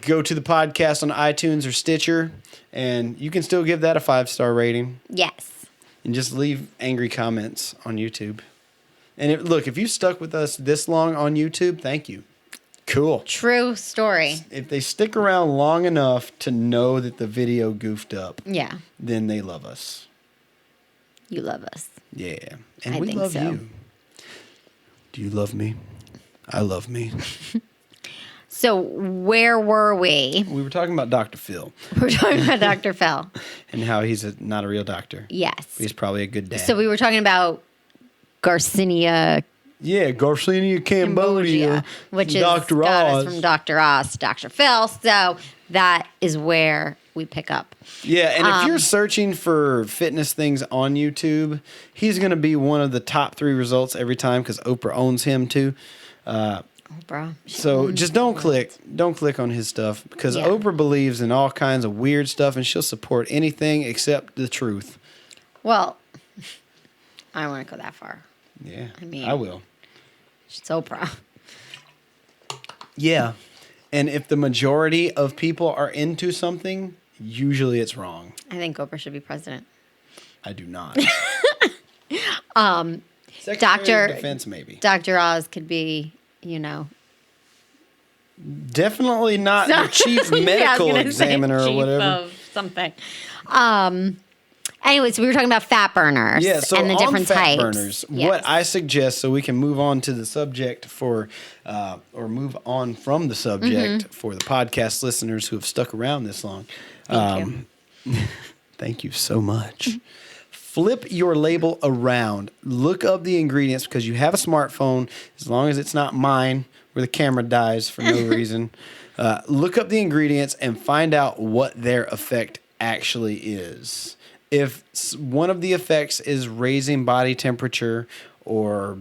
go to the podcast on iTunes or Stitcher, and you can still give that a 5-star rating.
Yes.
And just leave angry comments on YouTube. And look, if you stuck with us this long on YouTube, thank you. Cool.
True story.
If they stick around long enough to know that the video goofed up,
Yeah.
then they love us.
You love us.
Yeah. And
I
we
think
love
so.
you. Do you love me? I love me.
So where were we?
We were talking about Dr. Phil.
We're talking about Dr. Phil.
And how he's not a real doctor.
Yes.
He's probably a good dad.
So we were talking about Garcinia
Yeah, Garcinia, Cambodia,
which is
Dr.
got
Oz.
us from Dr. Oz to Dr. Phil. So that is where we pick up.
Yeah, and if you're searching for fitness things on YouTube, he's going to be one of the top 3 results every time because Oprah owns him too.
Oprah.
So just don't click on his stuff because Oprah believes in all kinds of weird stuff and she'll support anything except the truth.
Well, I don't want to go that far.
Yeah,
I mean,
I will.
It's Oprah.
Yeah, and if the majority of people are into something, usually it's wrong.
I think Oprah should be president.
I do not.
Secretary
of Defense, maybe.
Dr. Oz could be,
Definitely not the chief medical examiner or whatever.
Of something. Anyways, we were talking about fat burners and the different types.
Burners, what I suggest, so we can move on to the subject or move on from the subject for the podcast listeners who have stuck around this long.
Thank you.
Thank you so much. flip your label around. Look up the ingredients because you have a smartphone, as long as it's not mine where the camera dies for no reason. Look up the ingredients and find out what their effect actually is. If one of the effects is raising body temperature or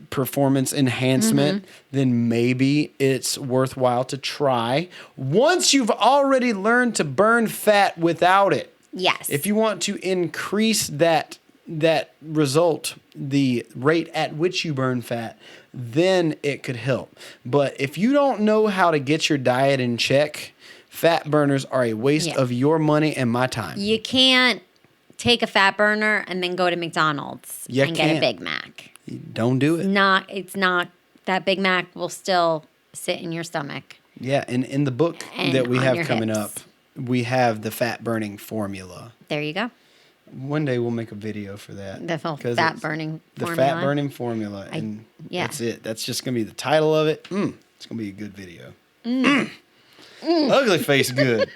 performance enhancement, then maybe it's worthwhile to try once you've already learned to burn fat without it.
Yes.
If you want to increase that result, the rate at which you burn fat, then it could help. But if you don't know how to get your diet in check, fat burners are a waste of your money and my time.
You can't take a fat burner and then go to McDonald's and get a Big Mac.
Don't do it.
It's not that Big Mac will still sit in your stomach.
Yeah, and in the book
And
that we
on
have
your
coming
hips.
up, we have the fat burning formula.
There you go.
One day we'll make a video for that.
The whole
'cause
fat
it's
burning
the
formula.
fat burning formula, and
yeah.
that's it. That's just gonna be the title of it. It's gonna be a good video. Ugly face, good.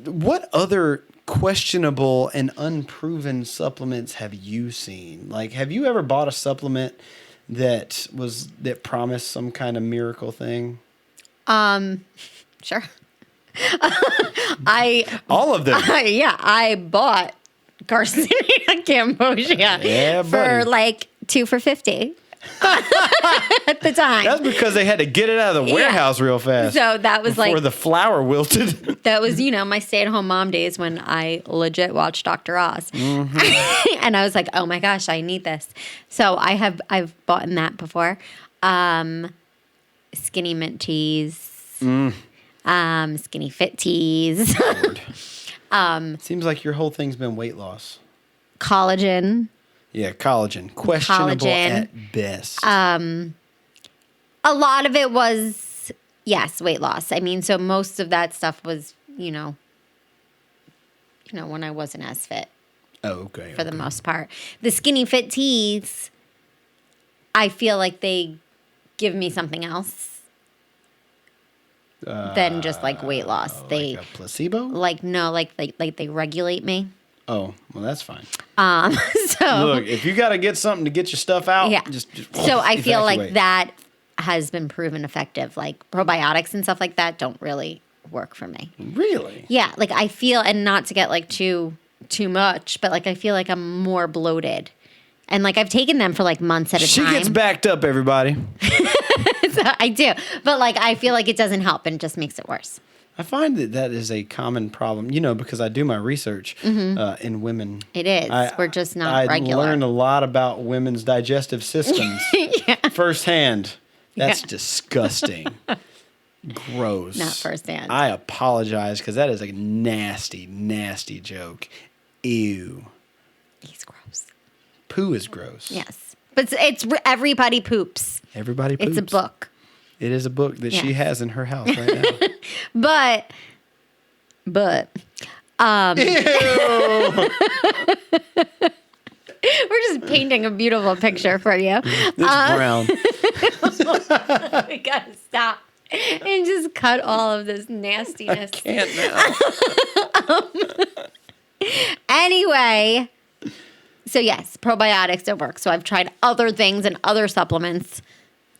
What other questionable and unproven supplements have you seen? Like, have you ever bought a supplement that promised some kind of miracle thing?
Sure.
All of them.
I bought Garcinia Cambogia for like 2 for $50 at the time.
That's because they had to get it out of the warehouse real fast.
So that was
before
like
the flour wilted.
that was, my stay-at-home mom days when I legit watched Dr. Oz. And I was like, oh my gosh, I need this. So I've bought in that before. Skinny mint teas. Skinny fit teas.
Seems like your whole thing's been weight loss.
Collagen.
Yeah, collagen. Questionable at best.
A lot of it was, yes, weight loss. I mean, so most of that stuff was, when I wasn't as fit.
Oh, okay.
For the most part. The skinny fit teas, I feel like they give me something else than just like weight loss. They
like a placebo?
like they regulate me.
Oh, well, that's fine.
So
Look, if you got to get something to get your stuff out, just
so I feel like
evacuate.
that has been proven effective. Like probiotics and stuff like that don't really work for me.
Really?
Yeah, like I feel, and not to get like too much, but like I feel like I'm more bloated. And like I've taken them for like months at a time.
She gets backed up, everybody.
So I do. But like I feel like it doesn't help and it just makes it worse.
I find that is a common problem, because I do my research in women.
It is. We're just not
I
regular.
learned a lot about women's digestive systems firsthand. That's disgusting. Gross.
Not firsthand.
I apologize because that is a nasty, nasty joke. Ew.
He's gross.
Poo is gross.
Yes. But it's everybody poops.
Everybody poops.
It's a book.
It is a book that she has in her house right now.
But
Ew.
we're just painting a beautiful picture for you.
It's brown.
We gotta stop and just cut all of this nastiness.
Can't now.
Anyway, so yes, probiotics don't work. So I've tried other things and other supplements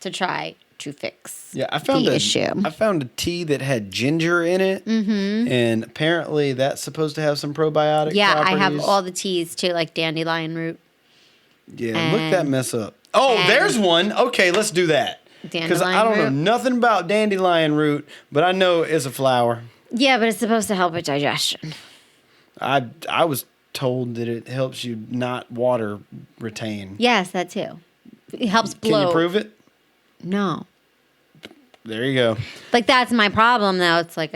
to try to fix the issue.
I found a tea that had ginger in it, and apparently that's supposed to have some probiotic properties.
I have all the teas too, like dandelion root.
Yeah, look that mess up. Oh, there's one. Okay, let's do that. Because I don't know nothing about dandelion root, but I know it's a flower.
Yeah, but it's supposed to help with digestion.
I was told that it helps you not water retain.
Yes, that too. It helps bloat.
Can you prove it?
No.
There you go.
Like that's my problem though. It's like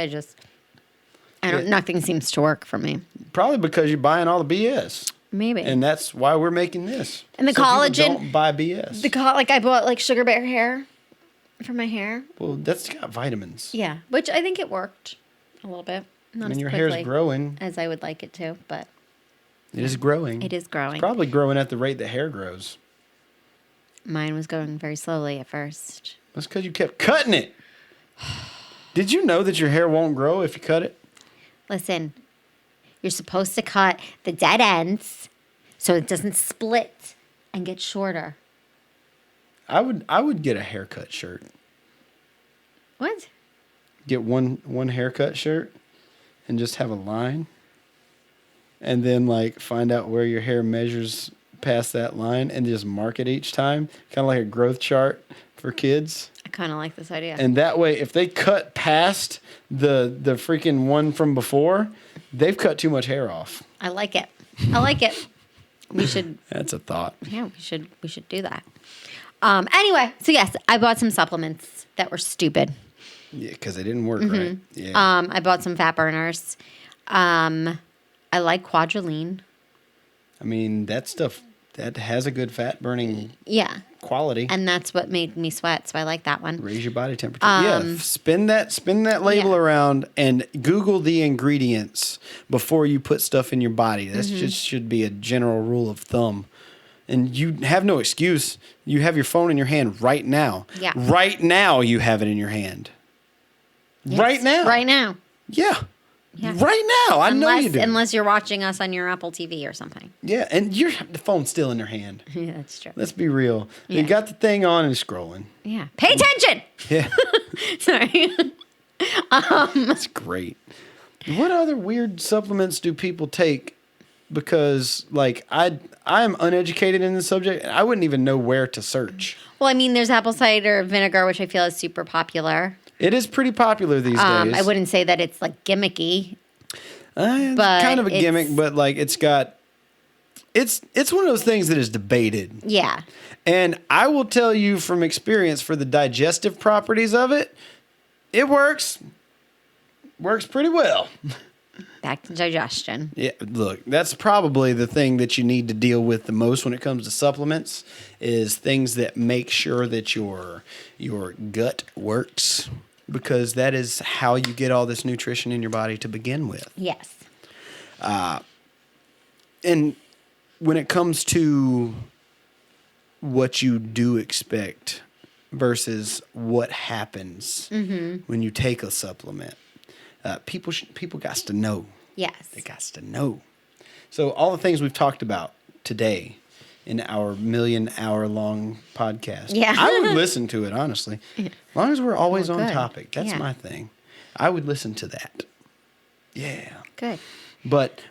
nothing seems to work for me.
Probably because you're buying all the BS.
Maybe.
And that's why we're making this.
And the
so people
collagen.
don't buy BS.
Like I bought like sugar bear hair for my hair.
Well, that's got vitamins.
Yeah, which I think it worked a little bit. Not as
your
quickly
hair's growing.
as I would like it to, but
It is growing.
it is growing.
It's probably growing at the rate that hair grows.
Mine was going very slowly at first.
That's because you kept cutting it. Did you know that your hair won't grow if you cut it?
Listen, you're supposed to cut the dead ends so it doesn't split and get shorter.
I would get a haircut shirt.
What?
Get one haircut shirt and just have a line. And then like find out where your hair measures past that line and just mark it each time. Kind of like a growth chart for kids.
I kind of like this idea.
And that way, if they cut past the freaking one from before, they've cut too much hair off.
I like it. I like it. We should.
That's a thought.
Yeah, we should do that. Anyway, so yes, I bought some supplements that were stupid.
Yeah, because they didn't work right. Yeah.
I bought some fat burners. I like quadriline.
I mean, that stuff that has a good fat burning quality.
And that's what made me sweat, so I like that one.
Raise your body temperature. Spin that label around and Google the ingredients before you put stuff in your body. That just should be a general rule of thumb. And you have no excuse. You have your phone in your hand right now.
Yeah.
Right now you have it in your hand.
Yes.
Right now.
Right now.
Yeah. Right now. I know you do.
Unless you're watching us on your Apple TV or something.
Yeah, and the phone's still in your hand.
Yeah, that's true.
Let's be real.
Yeah.
You got the thing on and scrolling.
Yeah. Pay attention!
Yeah.
Sorry.
That's great. What other weird supplements do people take? Because, like, I am uneducated in the subject, and I wouldn't even know where to search.
Well, I mean, there's apple cider vinegar, which I feel is super popular.
It is pretty popular these days.
I wouldn't say that it's, like, gimmicky.
It's kind of a gimmick, but, like, it's got... It's one of those things that is debated.
Yeah.
And I will tell you from experience, for the digestive properties of it, it works. Works pretty well.
Back to digestion.
Yeah, look, that's probably the thing that you need to deal with the most when it comes to supplements is things that make sure that your gut works, because that is how you get all this nutrition in your body to begin with.
Yes.
And when it comes to what you do expect versus what happens when you take a supplement, people got to know.
Yes.
They got to know. So all the things we've talked about today in our 1,000,000-hour-long podcast, I would listen to it, honestly. As long as we're always on topic. That's my thing. I would listen to that. Yeah.
Good.
But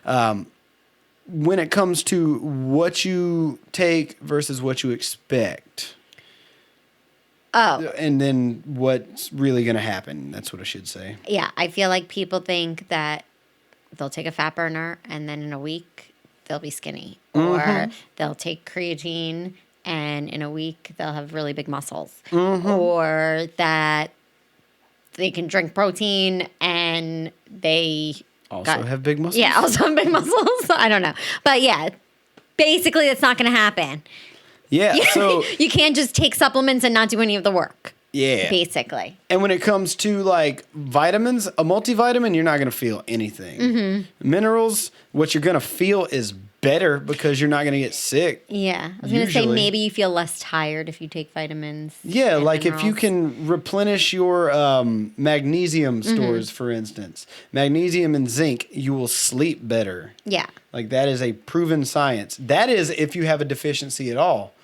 when it comes to what you take versus what you expect...
Oh.
And then what's really going to happen. That's what I should say.
Yeah, I feel like people think that they'll take a fat burner and then in a week they'll be skinny. Or they'll take creatine and in a week they'll have really big muscles. Or that they can drink protein and they...
Also have big muscles?
Yeah, also have big muscles. I don't know. But yeah, basically that's not going to happen.
Yeah, so...
You can't just take supplements and not do any of the work.
Yeah.
Basically.
And when it comes to, like, vitamins, a multivitamin, you're not going to feel anything. Minerals, what you're going to feel is better because you're not going to get sick.
Yeah. I was going to say maybe you feel less tired if you take vitamins.
Yeah, like minerals. If you can replenish your magnesium stores, for instance. Magnesium and zinc, you will sleep better.
Yeah.
Like, that is a proven science. That is if you have a deficiency at all.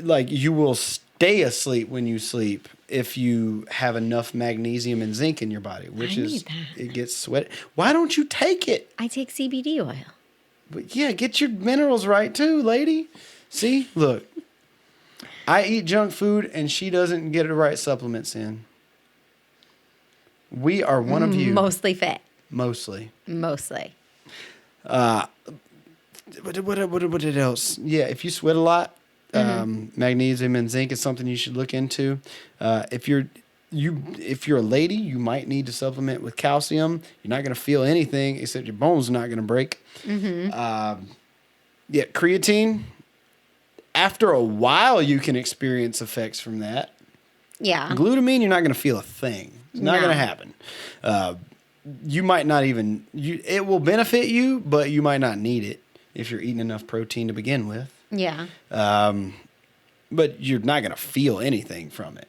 Like, you will stay asleep when you sleep if you have enough magnesium and zinc in your body, which it gets sweat. Why don't you take it?
I take CBD oil.
But yeah, get your minerals right too, lady. See, look, I eat junk food and she doesn't get the right supplements in. We are one of you.
Mostly fit.
Mostly. What else? Yeah, if you sweat a lot, magnesium and zinc is something you should look into. If you're a lady, you might need to supplement with calcium. You're not going to feel anything except your bones are not going to break. Creatine. After a while, you can experience effects from that.
Yeah.
Glutamine, you're not going to feel a thing. It's not going to happen. You might not even... it will benefit you, but you might not need it if you're eating enough protein to begin with.
Yeah.
But you're not going to feel anything from it.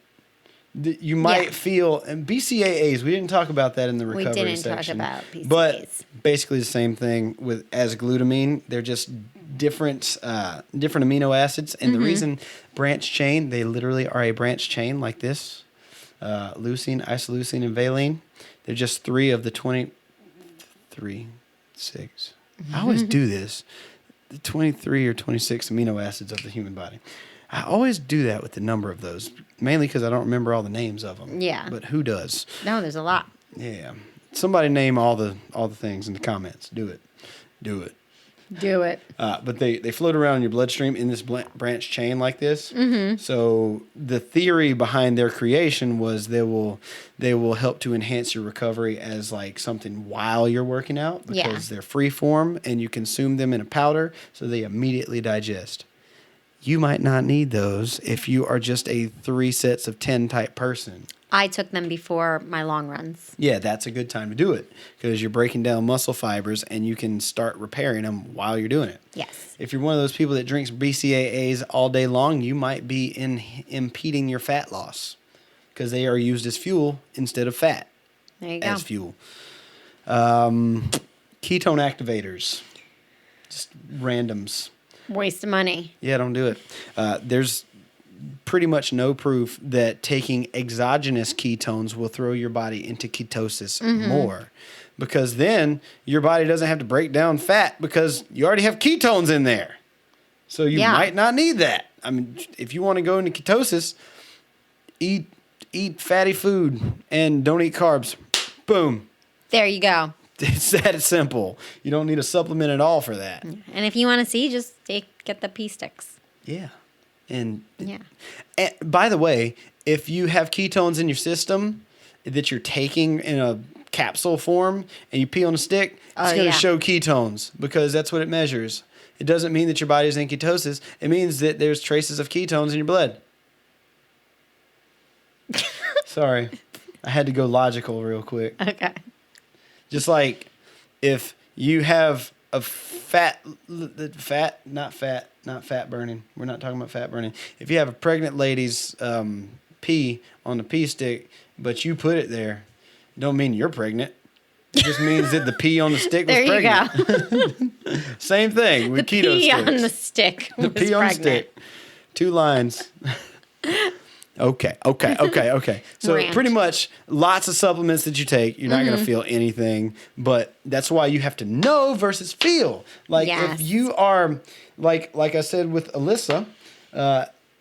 You might feel, and BCAAs, we didn't talk about that in the recovery section.
We didn't talk about BCAAs.
But basically the same thing as glutamine. They're just different amino acids. And the reason branch chain, they literally are a branch chain like this. Leucine, isoleucine, and valine. They're just 3 of the 6. I always do this. The 23 or 26 amino acids of the human body. I always do that with the number of those, mainly because I don't remember all the names of them.
Yeah.
But who does?
No, there's a lot.
Yeah. Somebody name all the things in the comments. Do it. But they float around in your bloodstream in this branch chain like this. Mm-hmm. So the theory behind their creation was they will help to enhance your recovery as like something while you're working out because they're free form and you consume them in a powder, so they immediately digest. You might not need those if you are just a 3 sets of 10 type person.
I took them before my long runs.
Yeah, that's a good time to do it because you're breaking down muscle fibers and you can start repairing them while you're doing it.
Yes.
If you're one of those people that drinks BCAAs all day long, you might be impeding your fat loss because they are used as fuel instead of fat.
There you go.
As fuel. Ketone activators. Just randoms.
Waste of money.
Yeah, don't do it. There's pretty much no proof that taking exogenous ketones will throw your body into ketosis more, because then your body doesn't have to break down fat because you already have ketones in there. So you might not need that. I mean, if you want to go into ketosis, eat fatty food and don't eat carbs. Boom.
There you go.
It's that simple. You don't need a supplement at all for that.
And if you want to see, just get the pea sticks.
Yeah. And
by
the way, if you have ketones in your system that you're taking in a capsule form and you pee on a stick, it's going to show ketones because that's what it measures. It doesn't mean that your body's in ketosis. It means that there's traces of ketones in your blood. Sorry. I had to go logical real quick.
Okay.
Just like if you have a not fat burning. We're not talking about fat burning. If you have a pregnant lady's pee on the pee stick, but you put it there, don't mean you're pregnant. It just means that the pee on the stick was pregnant. There you go. Same thing with keto sticks.
The pee on the stick was pregnant. On the stick.
2 lines. Okay. So pretty much lots of supplements that you take, you're not going to feel anything, but that's why you have to know versus feel. Like if you are, like I said with Alyssa,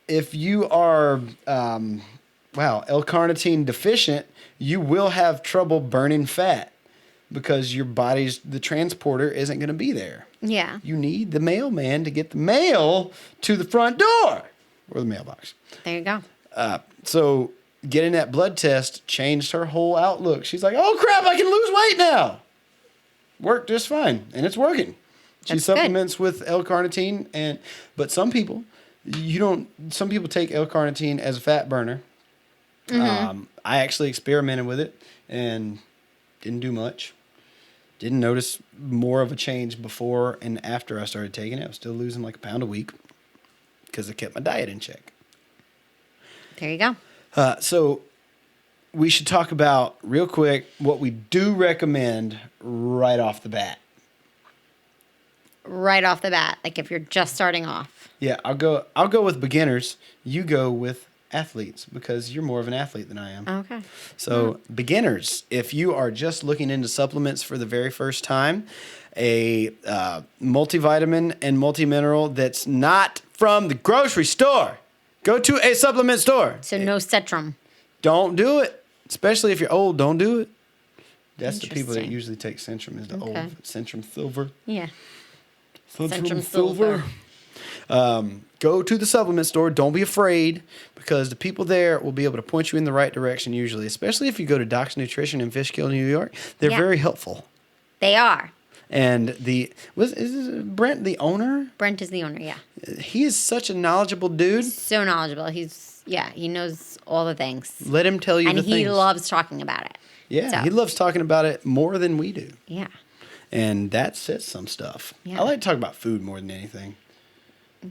if you are, L-carnitine deficient, you will have trouble burning fat because your body's, the transporter isn't going to be there.
Yeah.
You need the mailman to get the mail to the front door or the mailbox.
There you go.
So getting that blood test changed her whole outlook. She's like, "Oh crap, I can lose weight now." Worked just fine, and it's working. She supplements with L-carnitine, but some people take L-carnitine as a fat burner. I actually experimented with it and didn't do much. Didn't notice more of a change before and after I started taking it. I was still losing like a pound a week because I kept my diet in check.
There you go.
So we should talk about real quick what we do recommend right off the bat.
Right off the bat, like if you're just starting off.
Yeah, I'll go with beginners. You go with athletes because you're more of an athlete than I am.
Okay.
So beginners, if you are just looking into supplements for the very first time, a multivitamin and multimineral that's not from the grocery store. Go to a supplement store.
So no Cetrum.
Don't do it. Especially if you're old, don't do it. That's the people that usually take Centrum is the old Centrum Silver.
Yeah.
Centrum Silver. Go to the supplement store. Don't be afraid because the people there will be able to point you in the right direction usually, especially if you go to Doc's Nutrition in Fishkill, New York. They're very helpful.
They are.
And is Brent the owner?
Brent is the owner, yeah.
He is such a knowledgeable dude.
So knowledgeable. He knows all the things.
Let him tell you the things.
And he loves talking about it.
Yeah, he loves talking about it more than we do.
Yeah.
And that says some stuff.
Yeah.
I like to talk about food more than anything.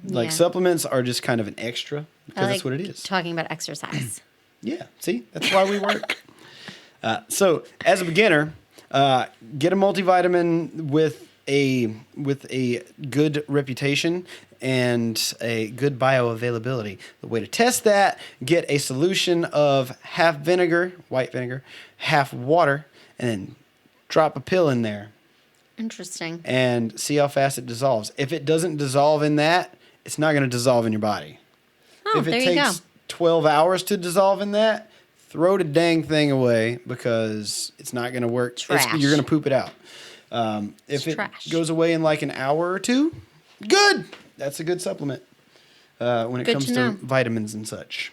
Like supplements are just kind of an extra because that's what it is.
Talking about exercise.
Yeah, see, that's why we work. So, as a beginner, get a multivitamin with a good reputation and a good bioavailability. The way to test that: get a solution of half vinegar, white vinegar, half water, and then drop a pill in there.
Interesting.
And see how fast it dissolves. If it doesn't dissolve in that, it's not going to dissolve in your body.
Oh,
If it
there you go.
takes 12 hours to dissolve in that, throw the dang thing away because it's not going to work.
Trash.
You're going to poop it out. If it
trash.
goes away in like an hour or two, good. That's a good supplement when it
Good
comes
to
to
know.
vitamins and such.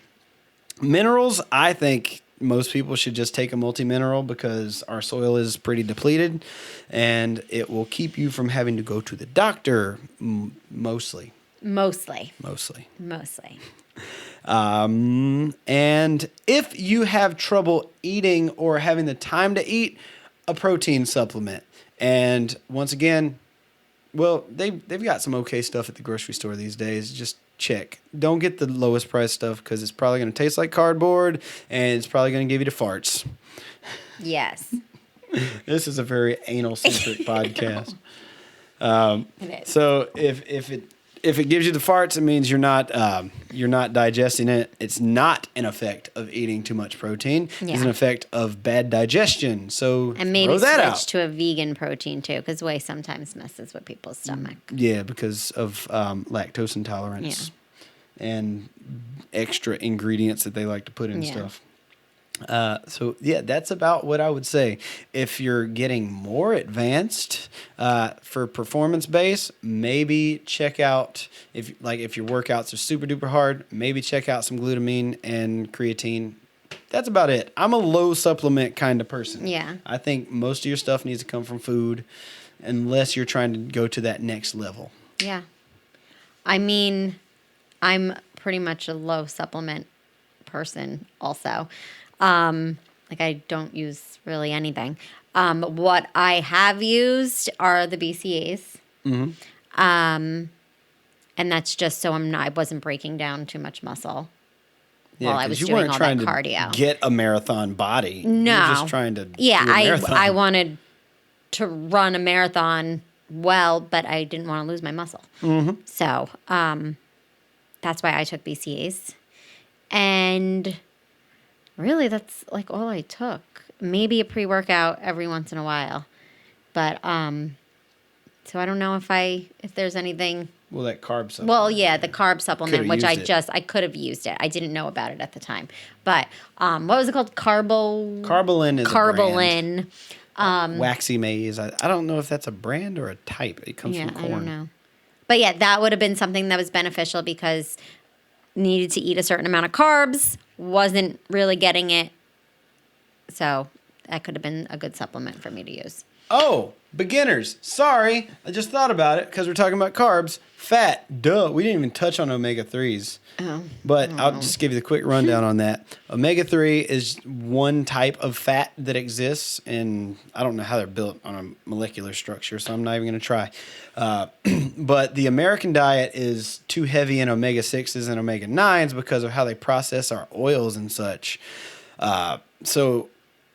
Minerals, I think most people should just take a multi-mineral because our soil is pretty depleted and it will keep you from having to go to the doctor mostly.
Mostly.
And if you have trouble eating or having the time to eat, a protein supplement. And once again, well, they've got some okay stuff at the grocery store these days. Just check. Don't get the lowest price stuff because it's probably going to taste like cardboard and it's probably going to give you the farts.
Yes.
This is a very anal-centric podcast.
It is.
So if it gives you the farts, it means you're not digesting it. It's not an effect of eating too much protein.
Yeah.
It's an effect of bad digestion. So
And maybe
throw that
switch
out.
to a vegan protein too, because whey sometimes messes with people's stomach.
Yeah, because of lactose intolerance and extra ingredients that they like to put in
Yeah.
stuff. So yeah, that's about what I would say. If you're getting more advanced for performance base, maybe check out if your workouts are super duper hard, maybe check out some glutamine and creatine. That's about it. I'm a low supplement kind of person.
Yeah.
I think most of your stuff needs to come from food unless you're trying to go to that next level.
Yeah. I mean, I'm pretty much a low supplement person also. Like I don't use really anything. What I have used are the BCAAs.
Mm-hmm.
And that's just so I wasn't breaking down too much muscle while I
'cause
was
you
doing
weren't
all
trying
that
to
cardio.
get a marathon body.
No.
You're just trying to
Yeah,
do a marathon.
I wanted to run a marathon well, but I didn't want to lose my muscle.
Mm-hmm.
So that's why I took BCAAs. And really, that's like all I took. Maybe a pre-workout every once in a while. But so I don't know if there's anything.
Well, that carb supplement.
Well, yeah, the carb supplement,
Could've
which
used it.
I could have used it. I didn't know about it at the time. But what was it called?
Carbolin is a brand.
Carbolin.
Waxy maize. I don't know if that's a brand or a type. It comes
Yeah,
from corn.
I don't know. But yeah, that would have been something that was beneficial because needed to eat a certain amount of carbs, wasn't really getting it. So that could have been a good supplement for me to use.
Oh, beginners. Sorry. I just thought about it because we're talking about carbs. Fat. Duh. We didn't even touch on omega-3s.
Oh.
But I'll just give you the quick rundown on that. Omega-3 is one type of fat that exists, and I don't know how they're built on a molecular structure, so I'm not even going to try. But the American diet is too heavy in omega-6s and omega-9s because of how they process our oils and such. So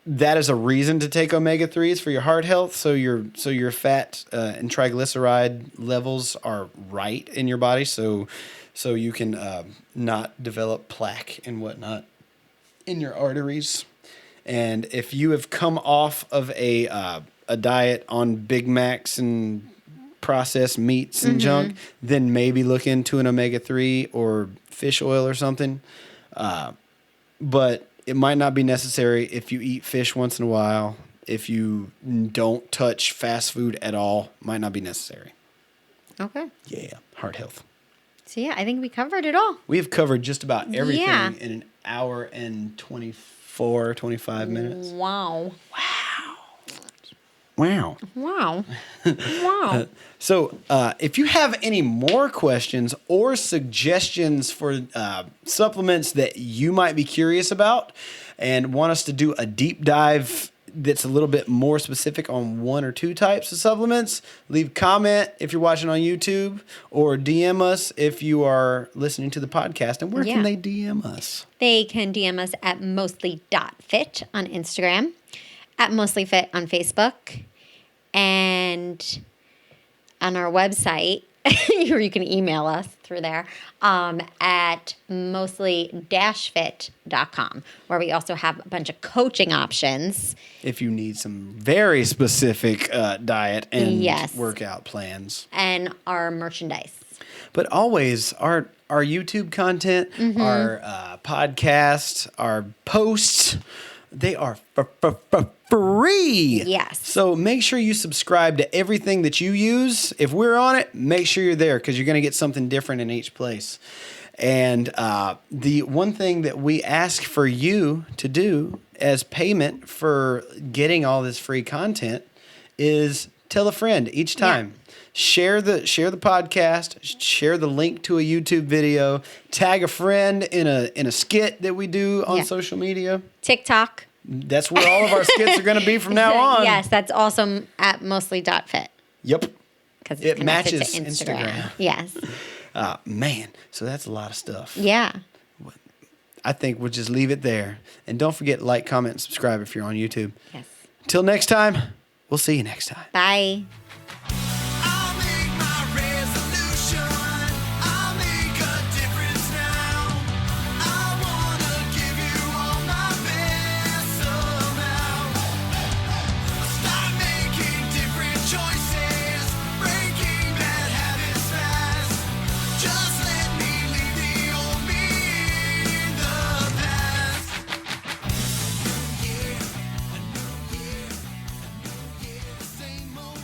that is a reason to take omega-3s for your heart health, so your fat and triglyceride levels are right in your body, so you can not develop plaque and whatnot in your arteries. And if you have come off of a diet on Big Macs and processed meats and junk, then maybe look into an omega-3 or fish oil or something. But it might not be necessary if you eat fish once in a while. If you don't touch fast food at all, might not be necessary.
Okay.
Yeah, heart health.
So yeah, I think we covered it all.
We have covered just about everything
Yeah.
in an hour and 25 minutes.
Wow.
Wow.
Wow. Wow.
So if you have any more questions or suggestions for supplements that you might be curious about and want us to do a deep dive that's a little bit more specific on one or two types of supplements, leave a comment if you're watching on YouTube, or DM us if you are listening to the podcast. And where can they DM us?
They can DM us at mostly.fit on Instagram, at mostlyfit on Facebook, and on our website, or you can email us through there, at mostly-fit.com, where we also have a bunch of coaching options.
If you need some very specific diet and workout plans.
And our merchandise.
But always, our YouTube content, our podcast, our posts, they are free.
Yes.
So make sure you subscribe to everything that you use. If we're on it, make sure you're there, because you're going to get something different in each place. And the one thing that we ask for you to do as payment for getting all this free content is tell a friend each time. Yeah. Share the podcast, share the link to a YouTube video, tag a friend in a skit that we do on social media.
TikTok.
That's where all of our skits are going to be from now on.
Yes, that's also at mostly.fit.
Yep.
Because it
matches
to Instagram. Yes.
Man, so that's a lot of stuff.
Yeah.
I think we'll just leave it there. And don't forget to like, comment, and subscribe if you're on YouTube.
Yes.
Until next time, we'll see you next time.
Bye.
Just